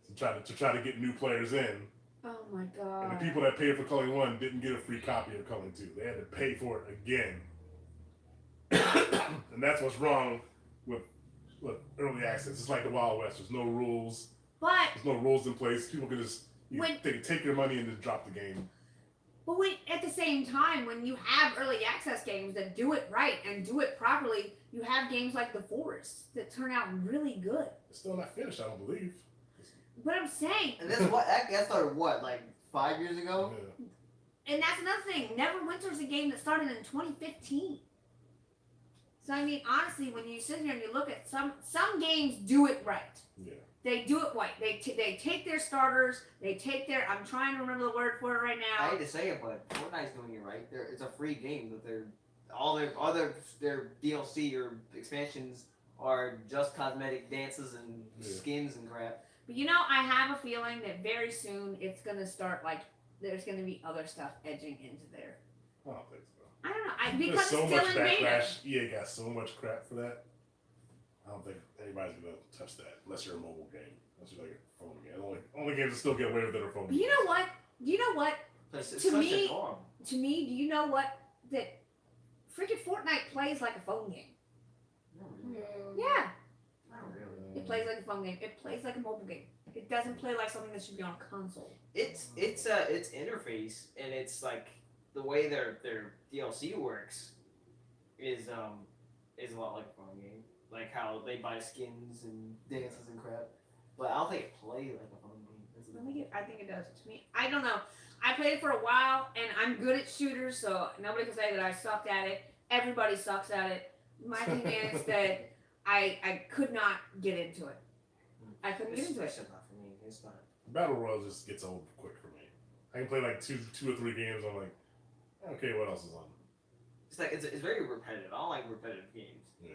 to try to get new players in. Oh my god. And the people that paid for Culling 1 didn't get a free copy of Culling 2. They had to pay for it again. And that's what's wrong with early access. It's like the Wild West. There's no rules. But There's no rules in place. People can just When- take your money and just drop the game. at the same time, when you have early access games that do it right and do it properly, you have games like The Forest that turn out really good. It's still not finished, I don't believe. But I'm saying, And that started what, like 5 years ago? Yeah. and that's another thing, Neverwinter's a game that started in 2015. So I mean, honestly, when you sit here and you look at some games do it right. Yeah. They do it right. They take their starters. They take their. I'm trying to remember the word for it right I now. hate to say it, but Fortnite's doing it right. It's a free game, but all their DLC or expansions are just cosmetic dances and Yeah. skins and crap. But you know, I have a feeling that very soon it's gonna start like there's gonna be other stuff edging into there. I don't think so. I don't know. There's Because so it's much still in beta. backlash. EA got so much crap for that. I don't think anybody's gonna touch that unless you're a mobile game. Unless you're like a phone game. Only games that still get away with it are phone But you games. know what? You know what? It's To such me- a norm. To me, do you know what? That freaking Fortnite plays like a phone game. No, really. Yeah. It plays like a phone game. It plays like a mobile game. It doesn't play like something that should be on a console. Its interface and it's like the way their DLC works is a lot like a phone game. Like how they buy skins and dances and crap. But I don't think it plays like a phone game. I think it does. To me, I don't know. I played it for a while, and I'm good at shooters, so nobody can say that I sucked at it. Everybody sucks at it. My thing is that I could not get into it. I couldn't get into it. It's not for me. It's not. Battle Royale just gets old quick for me. I can play like two or three games. I'm like, okay, what else is on? It's like it's very repetitive. I don't like repetitive games. Yeah,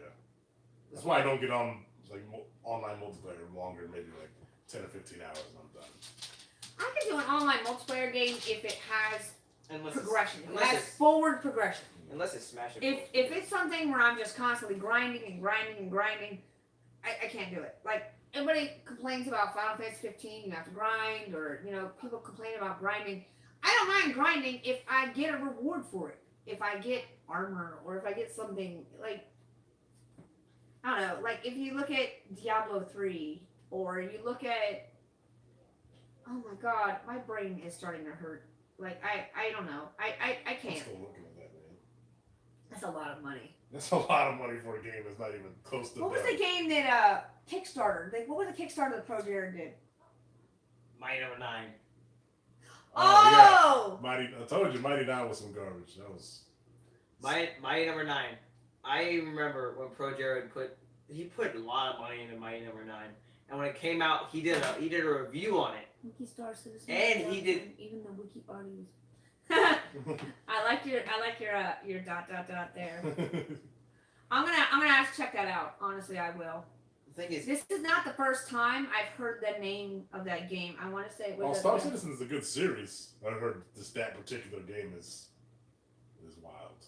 that's why I don't get on like online multiplayer longer, maybe like 10 or 15 hours, and I'm done. I can do an online multiplayer game if it has progression. If it has it's forward progression. unless it's Smash. If it's something where I'm just constantly grinding and grinding and grinding, I can't do it. Like everybody complains about Final Fantasy 15, you have to grind, or people complain about grinding. I don't mind grinding if I get a reward for it. If I get armor or if I get something like I don't know, like if you look at Diablo 3 or you look at oh my god, my brain is starting to hurt. Like I don't know. I I'm can't. still looking at that, man. That's a lot of money. That's a lot of money for a game that's not even close to What was done. the game that Kickstarter? What was the Kickstarter that Pro Jared did? Mighty Number 9. Oh! Mighty, I told you, Mighty 9 was some garbage. That was Mighty Number 9. I remember when Pro Jared put a lot of money into Mighty Number 9, and when it came out, he did a review on it. Wiki Star Citizen. And he did- even the wiki parties. I like your ... there. I'm gonna have to check that out. Honestly, I will. The thing is, This is not the first time I've heard the name of that game. I want to say it well, was Star Citizen is a good series. I heard that particular game is wild. ...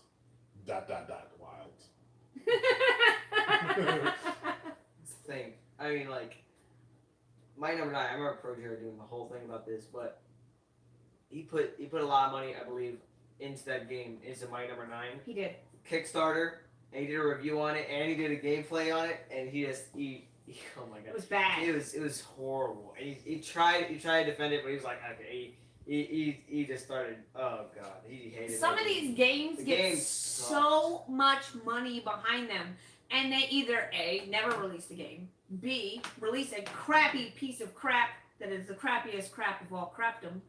wild. it's the thing. I mean, like, Mighty Number 9. I remember Pro Jared doing the whole thing about this, but he put a lot of money, I believe, into that game, into Mighty Number 9. He did. Kickstarter, and he did a review on it, and he did a gameplay on it, and he oh my god, It was bad. It was horrible. And he tried to defend it, but he was like, okay, he just started. Oh god, he hated it. Some of these games The get game so much money behind them, and they either A, never release the game, B, release a crappy piece of crap that is the crappiest crap of all crapdom,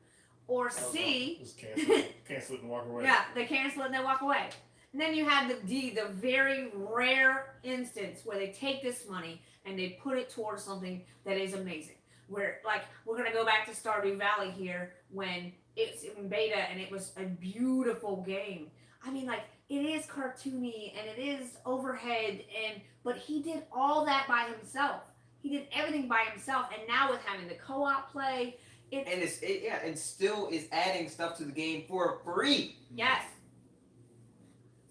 or C, Just cancel it and walk away. yeah, they cancel it and they walk away. And then you have the D, the very rare instance where they take this money and they put it towards something that is amazing. Where, like, we're going to go back to Stardew Valley here when it's in beta and it was a beautiful game. I mean, like, it is cartoony and it is overhead, but he did all that by himself. He did everything by himself, and now with having the co-op play, and still is adding stuff to the game for free. yes.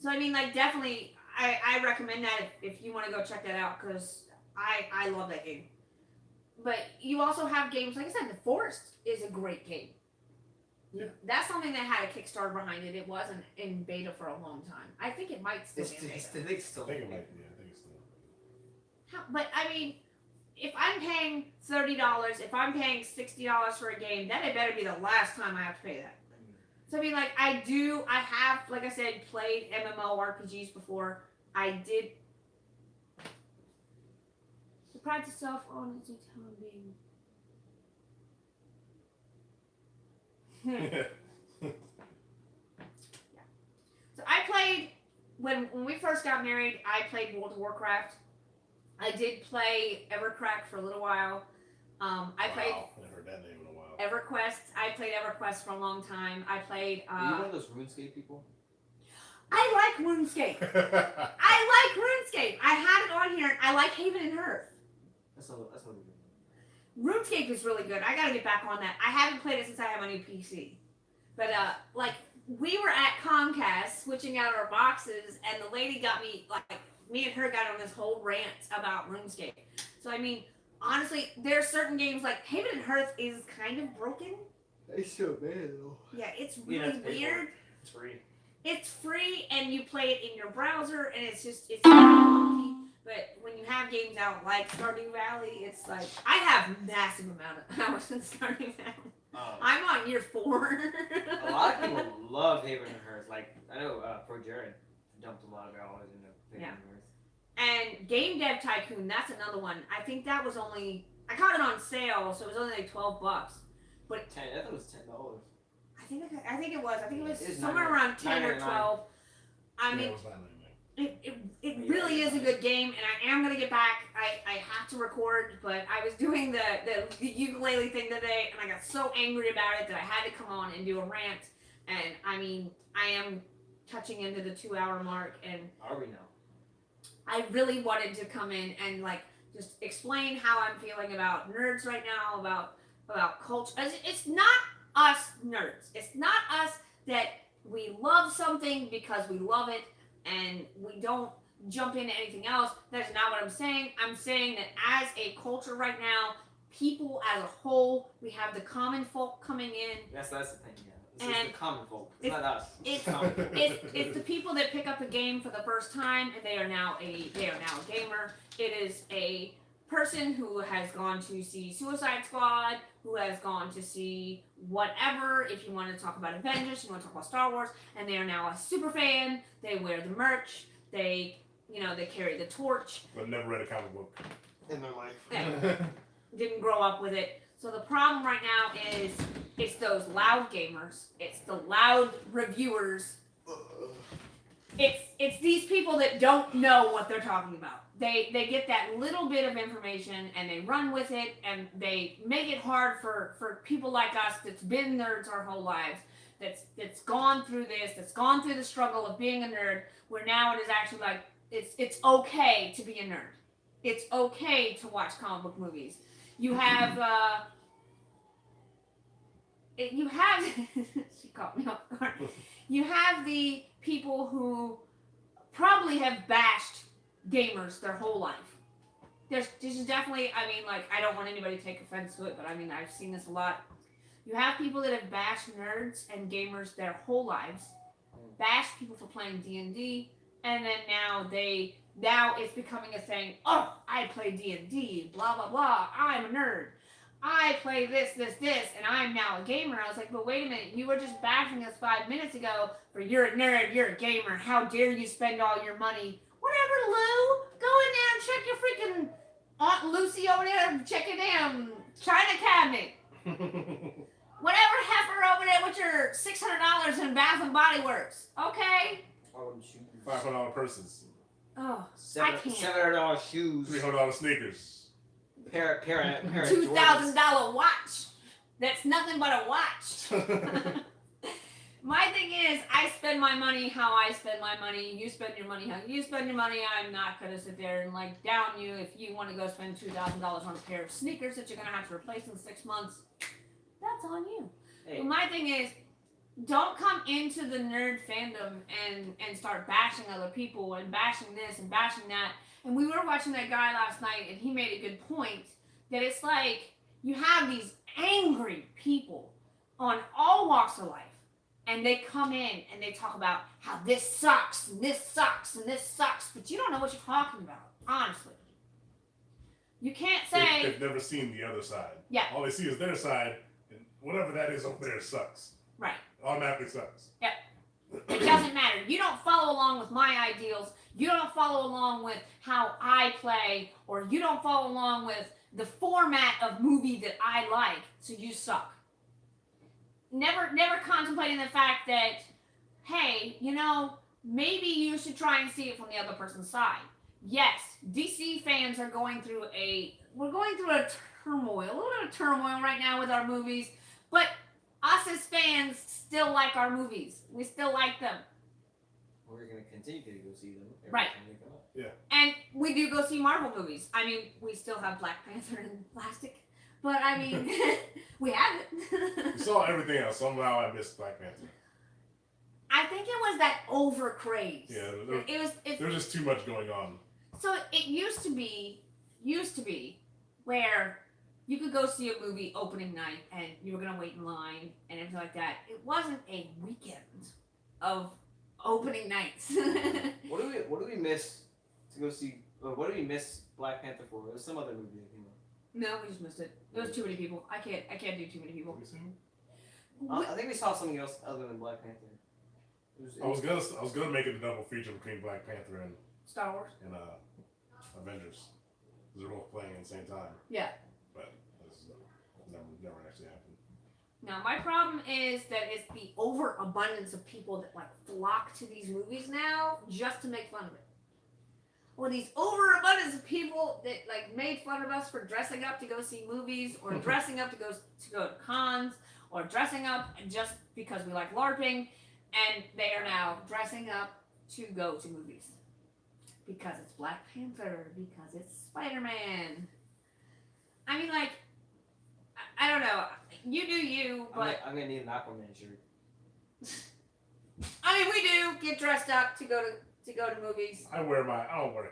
So I mean, like, definitely, I recommend that if you want to go check that out, because I love that game. But you also have games, like I said, The Forest is a great game. Yeah. That's something that had a Kickstarter behind it. It wasn't in beta for a long time. I think it might still be in beta. I think it's still. I think it might be. I think it's still. But I mean, if I'm paying $30, if I'm paying $60 for a game, then it better be the last time I have to pay that. So I mean, like, I have, like I said, played MMORPGs before. I did. The prides itself on its time being. So I played when we first got married. I played World of Warcraft. I did play Evercrack for a little while. I played Wow, I haven't heard that name in a while. EverQuest. I played EverQuest for a long time. I played. Are you one of those RuneScape people? I like RuneScape. I like RuneScape. I had it on here. I like Haven and Hearth. That's what we do. RuneScape is really good. I gotta get back on that. I haven't played it since I have my new PC. But like, we were at Comcast switching out our boxes, and the lady got me, like, me and her got on this whole rant about RuneScape. So I mean, honestly, there are certain games like Haven and Hearth is kind of broken. It's so bad though. Yeah, it's You have really to pay for weird. It's free. It's free, and you play it in your browser, and it's funky. But when you have games out like Stardew Valley, it's like I have massive amount of hours in Stardew Valley. I'm on year 4. A lot of people love Haven and Hearth. Like I know Pro Jared dumped a lot of hours into Haven and Hearth. And Game Dev Tycoon, that's another one. I think that was only I caught it on sale, so it was only like $12. But I thought it was $10. I think it was. I think it was It's somewhere $9.99. around 10 or 12. I Yeah, mean, it was $9.99. it really is a good game, and I am gonna get back. I have to record, but I was doing the ukulele thing today, and I got so angry about it that I had to come on and do a rant. And I mean, I am touching into the 2-hour mark, and Are we now? I really wanted to come in and like just explain how I'm feeling about nerds right now, about culture. It's not us nerds. It's not us that we love something because we love it and we don't jump into anything else. That's not what I'm saying. I'm saying that as a culture right now, people as a whole, we have the common folk coming in. That's the thing. Yeah, And it's the common folk. It's not us. It's common folk. it's the people that pick up a game for the first time and they are now a gamer. It is a person who has gone to see Suicide Squad, who has gone to see whatever. If you want to talk about Avengers, you want to talk about Star Wars, and they are now a super fan. They wear the merch. They carry the torch. But never read a comic book. In my life. Yeah. Didn't grow up with it. So the problem right now is it's those loud gamers. It's the loud reviewers. It's these people that don't know what they're talking about. They get that little bit of information and they run with it and they make it hard for people like us that's been nerds our whole lives, that's gone through this, that's gone through the struggle of being a nerd, where now it is actually like it's okay to be a nerd. It's okay to watch comic book movies. You have she caught me off guard. You have the people who probably have bashed gamers their whole life. This is definitely, I mean, like, I don't want anybody to take offense to it, but I mean, I've seen this a lot. You have people that have bashed nerds and gamers their whole lives, bashed people for playing D&D, and then now it's becoming a thing. Oh, I play D&D, blah blah blah. I'm a nerd. I play this, and I'm now a gamer. I was like, but wait a minute, you were just bashing us 5 minutes ago for you're a nerd, you're a gamer. How dare you spend all your money? Whatever, Lou. Go in there and check your freaking Aunt Lucy over there. Check your damn China cabinet. Whatever heifer over there with your $600 in Bath and Body Works. Okay. Oh, shoes. $500 purses. Oh, Seven, I can't. $700 shoes. $300 sneakers. Pair of $2,000 watch. That's nothing but a watch. My thing is, I spend my money how I spend my money. You spend your money how you spend your money. I'm not gonna sit there and like down you if you want to go spend $2,000 on a pair of sneakers that you're gonna have to replace in 6 months. That's on you. Hey. But my thing is, don't come into the nerd fandom and start bashing other people and bashing this and bashing that. And we were watching that guy last night, and he made a good point that it's like you have these angry people on all walks of life, and they come in and they talk about how this sucks and this sucks and this sucks, but you don't know what you're talking about, honestly. You can't say... They've never seen the other side. Yeah. All they see is their side, and whatever that is over there sucks. Right. Automatically sucks. Yep. It doesn't matter. You don't follow along with my ideals. You don't follow along with how I play, or you don't follow along with the format of movie that I like, so you suck. Never contemplating the fact that, hey, maybe you should try and see it from the other person's side. Yes, DC fans are going through a turmoil, a little bit of turmoil right now with our movies, but us as fans still like our movies. We still like them. We're going to continue to go see them every Right. time they come out. Yeah. And we do go see Marvel movies. I mean, we still have Black Panther in plastic, but I mean, we have it. You saw everything else. Somehow I missed Black Panther. I think it was that over craze. Yeah, There's just too much going on. So it used to be where you could go see a movie opening night and you were gonna wait in line and everything like that. It wasn't a weekend of opening nights. What do we miss to go see What did we miss Black Panther for? It was some other movie that came out. No, we just missed it. It was too many people. I can't do too many people. Have you seen it? I think we saw something else other than Black Panther. I was gonna make it a double feature between Black Panther and Star Wars. Avengers. They're both playing at the same time. Yeah. But this never actually happened. Now my problem is that it's the overabundance of people that like flock to these movies now just to make fun of it. Or these overabundance of people that like made fun of us for dressing up to go see movies, or dressing up to go to cons, or dressing up just because we like LARPing, and they are now dressing up to go to movies because it's Black Panther, because it's Spider-Man. I mean, like, I don't know. You do you, but I'm gonna need an Aquaman shirt. I mean, we do get dressed up to go to movies. I don't wear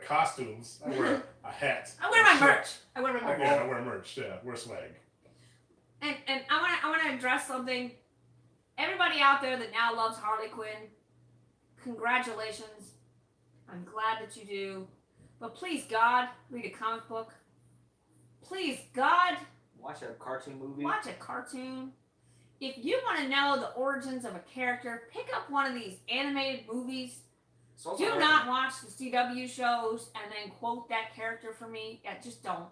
costumes. I wear a hat. I wear my shirt. merch. I wear my merch. Yeah, I wear merch. Yeah, wear swag. And I want to address something. Everybody out there that now loves Harley Quinn, congratulations. I'm glad that you do. But please, God, read a comic book. Please, God, Watch a cartoon movie. watch a cartoon. If you want to know the origins of a character, pick up one of these animated movies. Salt Do and not Arkham. watch the CW shows and then quote that character for me. Yeah, just don't.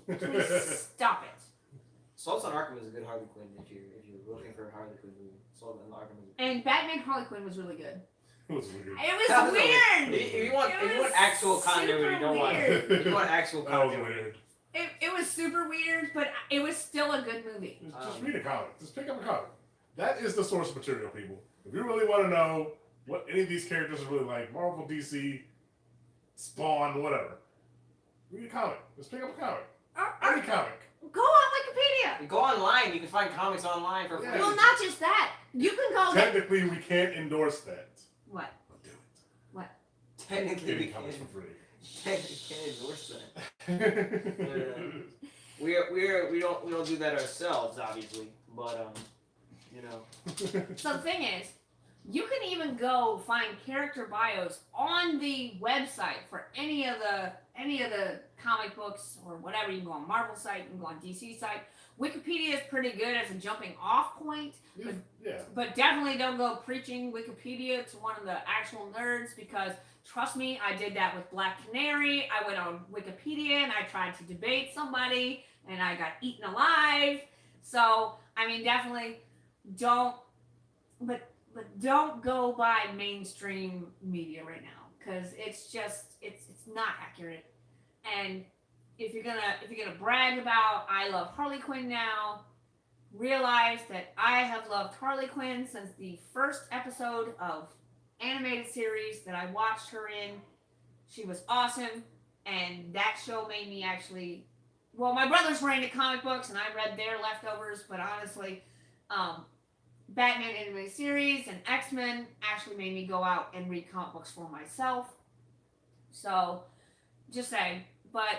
Please stop it. Salt and Arkham is a good Harley Quinn if you're looking for a Harley Quinn movie. Salt and Arkham is. And Batman Harley Quinn was really good. It was weird. It That was was weird. If you want It was actual continuity, super don't watch weird. it. If you want actual That was continuity. weird. It was super weird, but it was still a good movie. Just read a comic. Just pick up a comic. That is the source material, people. If you really want to know what any of these characters are really like, Marvel, DC, Spawn, whatever, read a comic. Just pick up a comic. Any comic. Go on Wikipedia. You go online. You can find comics online for free. Yeah. Well, not just that. You can go. Technically, we can't endorse that. What? But do it. Technically, we Getting can't. comics for free. Technically, can't endorse that. We don't do that ourselves, obviously. But you know. So the thing is, you can even go find character bios on the website for any of the comic books or whatever. You can go on Marvel site, you can go on DC site. Wikipedia is pretty good as a jumping off point. Yeah. But definitely don't go preaching Wikipedia to one of the actual nerds, because trust me, I did that with Black Canary. I went on Wikipedia and I tried to debate somebody and I got eaten alive. So, I mean, definitely don't, but don't go by mainstream media right now, because it's just, it's not accurate. And if you're gonna brag about I love Harley Quinn now, realize that I have loved Harley Quinn since the first episode of animated series that I watched her in. She was awesome, and that show made me actually. Well, my brothers were into comic books, and I read their leftovers. But honestly, Batman animated series and X-Men actually made me go out and read comic books for myself. So, just saying. But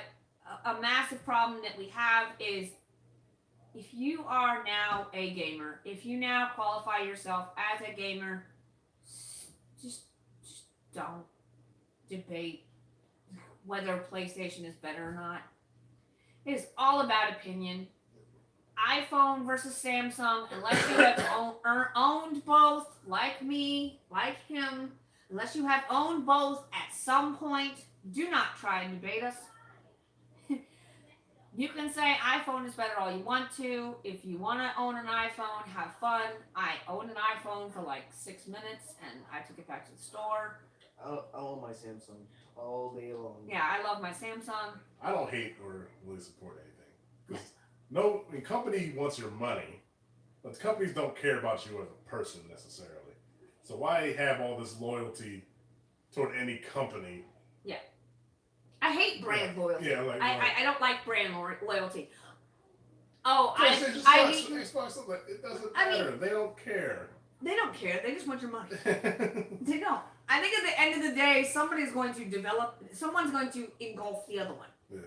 a massive problem that we have is, if you are now a gamer, if you now qualify yourself as a gamer, just don't debate whether PlayStation is better or not. It is all about opinion. iPhone versus Samsung, unless you have owned both, like me, like him, unless you have owned both at some point, do not try and debate us. You can say iPhone is better all you want to. If you want to own an iPhone, have fun. I owned an iPhone for like 6 minutes and I took it back to the store. I own my Samsung all day long. Yeah, I love my Samsung. I don't hate or really support anything. No, the company wants your money, but the companies don't care about you as a person necessarily. So why have all this loyalty toward any company? I hate brand loyalty. Yeah, like I don't like brand loyalty. Oh, PlayStation I sucks, hate. Xbox, it doesn't I mean- matter. They don't care. They don't care. They just want your money. They don't. I think at the end of the day, someone's going to engulf the other one. Yeah.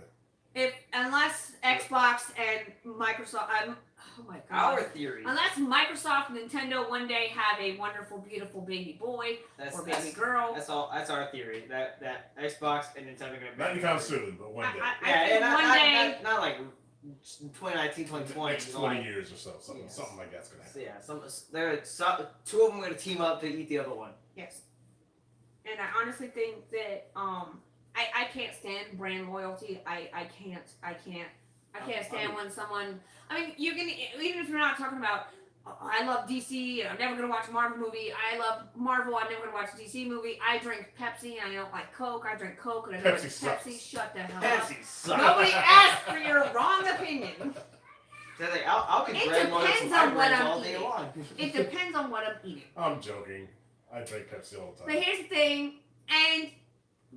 unless Xbox and Microsoft, oh my god, Our theory. unless Microsoft and Nintendo one day have a wonderful, beautiful baby boy or baby girl. That's all. That's our theory. That Xbox and Nintendo are gonna. Not anytime soon, but one day. I think one day. Not like 2019, 2020. Next 20 years or so. Something like that's gonna happen. So yeah, two of them are gonna team up to eat the other one. Yes. And I honestly think that I can't stand brand loyalty. I can't stand when someone. I mean, you can, even if you're not talking about. I love DC and I'm never gonna watch a Marvel movie. I love Marvel. I'm never gonna watch a DC movie. I drink Pepsi and I don't like Coke. I drink Coke and I don't like Pepsi. Shut the hell up. Pepsi sucks. Nobody asked for your wrong opinion. I'll be brand loyal to my brands all day long. It depends on what I'm eating. I'm joking. I drink Pepsi all the time. But here's the thing, and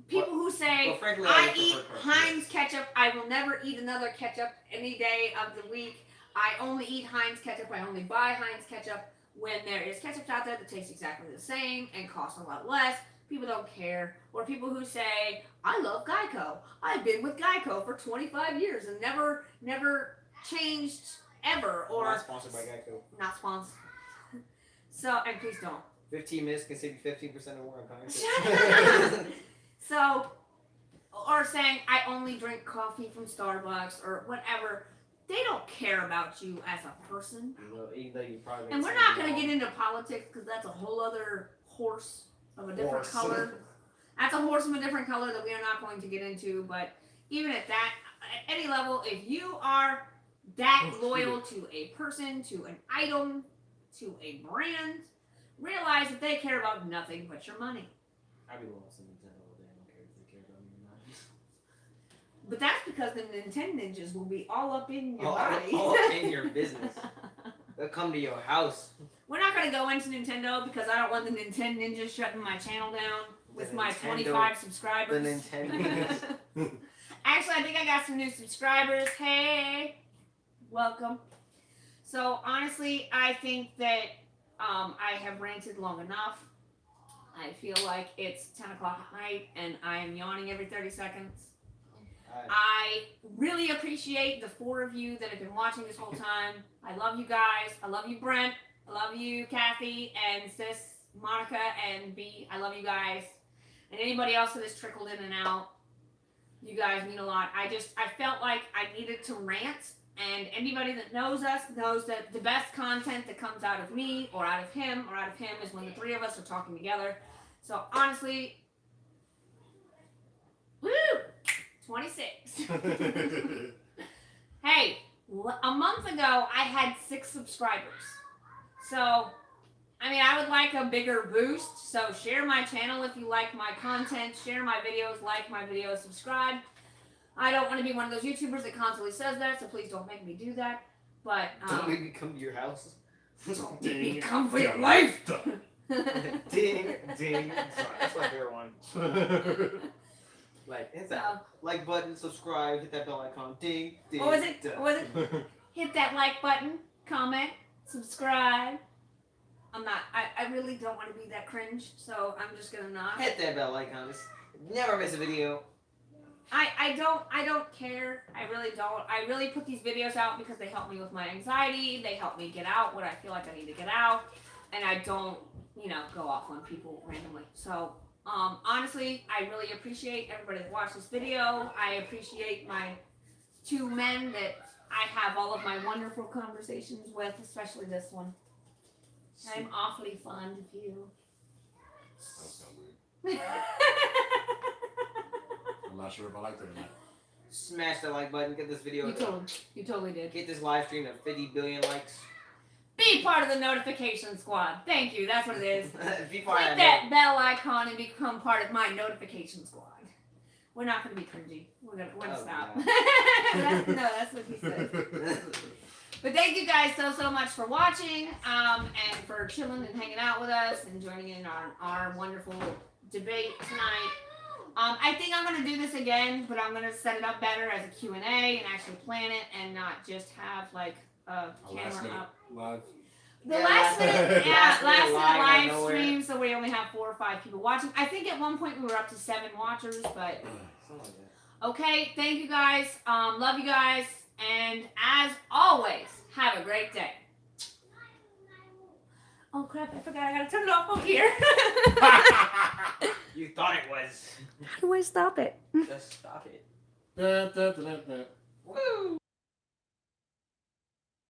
people who say, frankly, I eat Heinz ketchup, I will never eat another ketchup any day of the week. I only eat Heinz ketchup, I only buy Heinz ketchup when there is ketchup out there that tastes exactly the same and costs a lot less. People don't care. Or people who say, I love Geico. I've been with Geico for 25 years and never changed ever. Or Not sponsored by Geico. Not sponsored. So, and please don't. 15 minutes can save you 15% or more on content. So, or saying, I only drink coffee from Starbucks or whatever. They don't care about you as a person. Even though you probably And we're not going to get into politics because that's a whole other horse of a different color. That's a horse of a different color that we are not going to get into. But even at that, at any level, if you are that loyal to a person, to an item, to a brand, realize that they care about nothing but your money. I'd be lost in Nintendo all day. I don't care if they care about me or not. But that's because the Nintendo ninjas will be all up in your body. All up in your business. They'll come to your house. We're not going to go into Nintendo because I don't want the Nintendo ninjas shutting my channel down with my 25 subscribers. The Nintendo. Actually, I think I got some new subscribers. Hey, welcome. So honestly, I think that I have ranted long enough. I feel like it's 10 o'clock at night and I am yawning every 30 seconds. I really appreciate the 4 of you that have been watching this whole time. I love you guys. I love you, Brent. I love you, Kathy, and Sis, Monica, and B. I love you guys. And anybody else that has trickled in and out. You guys mean a lot. I felt like I needed to rant. And anybody that knows us knows that the best content that comes out of me or out of him is when the 3 of us are talking together. So honestly, woo! 26. Hey, a month ago I had 6 subscribers. So, I mean, I would like a bigger boost. So share my channel if you like my content. Share my videos, like my videos, subscribe. I don't want to be one of those YouTubers that constantly says that, so please don't make me do that. But don't make me come to your house. Don't make me come for your life. Ding, ding. Sorry, that's my favorite one. Like, hit that like button, subscribe, hit that bell icon, ding, ding. What was it? What was it? Hit that like button, comment, subscribe. I really don't want to be that cringe, so I'm just gonna not. Hit that bell icon. Just never miss a video. I don't care. I really don't. I really put these videos out because they help me with my anxiety. They help me get out what I feel like I need to get out. And I don't, go off on people randomly. So, honestly, I really appreciate everybody that watched this video. I appreciate my 2 men that I have all of my wonderful conversations with, especially this one. I'm awfully fond of you. That's not weird. I'm not sure if I liked it or not. Smash that like button, get this video. You totally did. Get this live stream to 50 billion likes. Be part of the notification squad. Thank you. That's what it is. Be part Click of that bell icon and become part of my notification squad. We're not going to be cringy. We're gonna stop. That's what he said. But thank you guys so much for watching and for chilling and hanging out with us and joining in our wonderful debate tonight. I think I'm going to do this again, but I'm going to set it up better as a Q&A and actually plan it and not just have like a camera up. Live. The last minute live nowhere. stream, so we only have 4 or 5 people watching. I think at one point we were up to 7 watchers, but Something like Okay, thank you guys. Love you guys. And as always, have a great day. Oh crap, I forgot I gotta turn it off over here. You thought it was. How do I stop it? Just stop it. Da, da, da, da, da. Woo!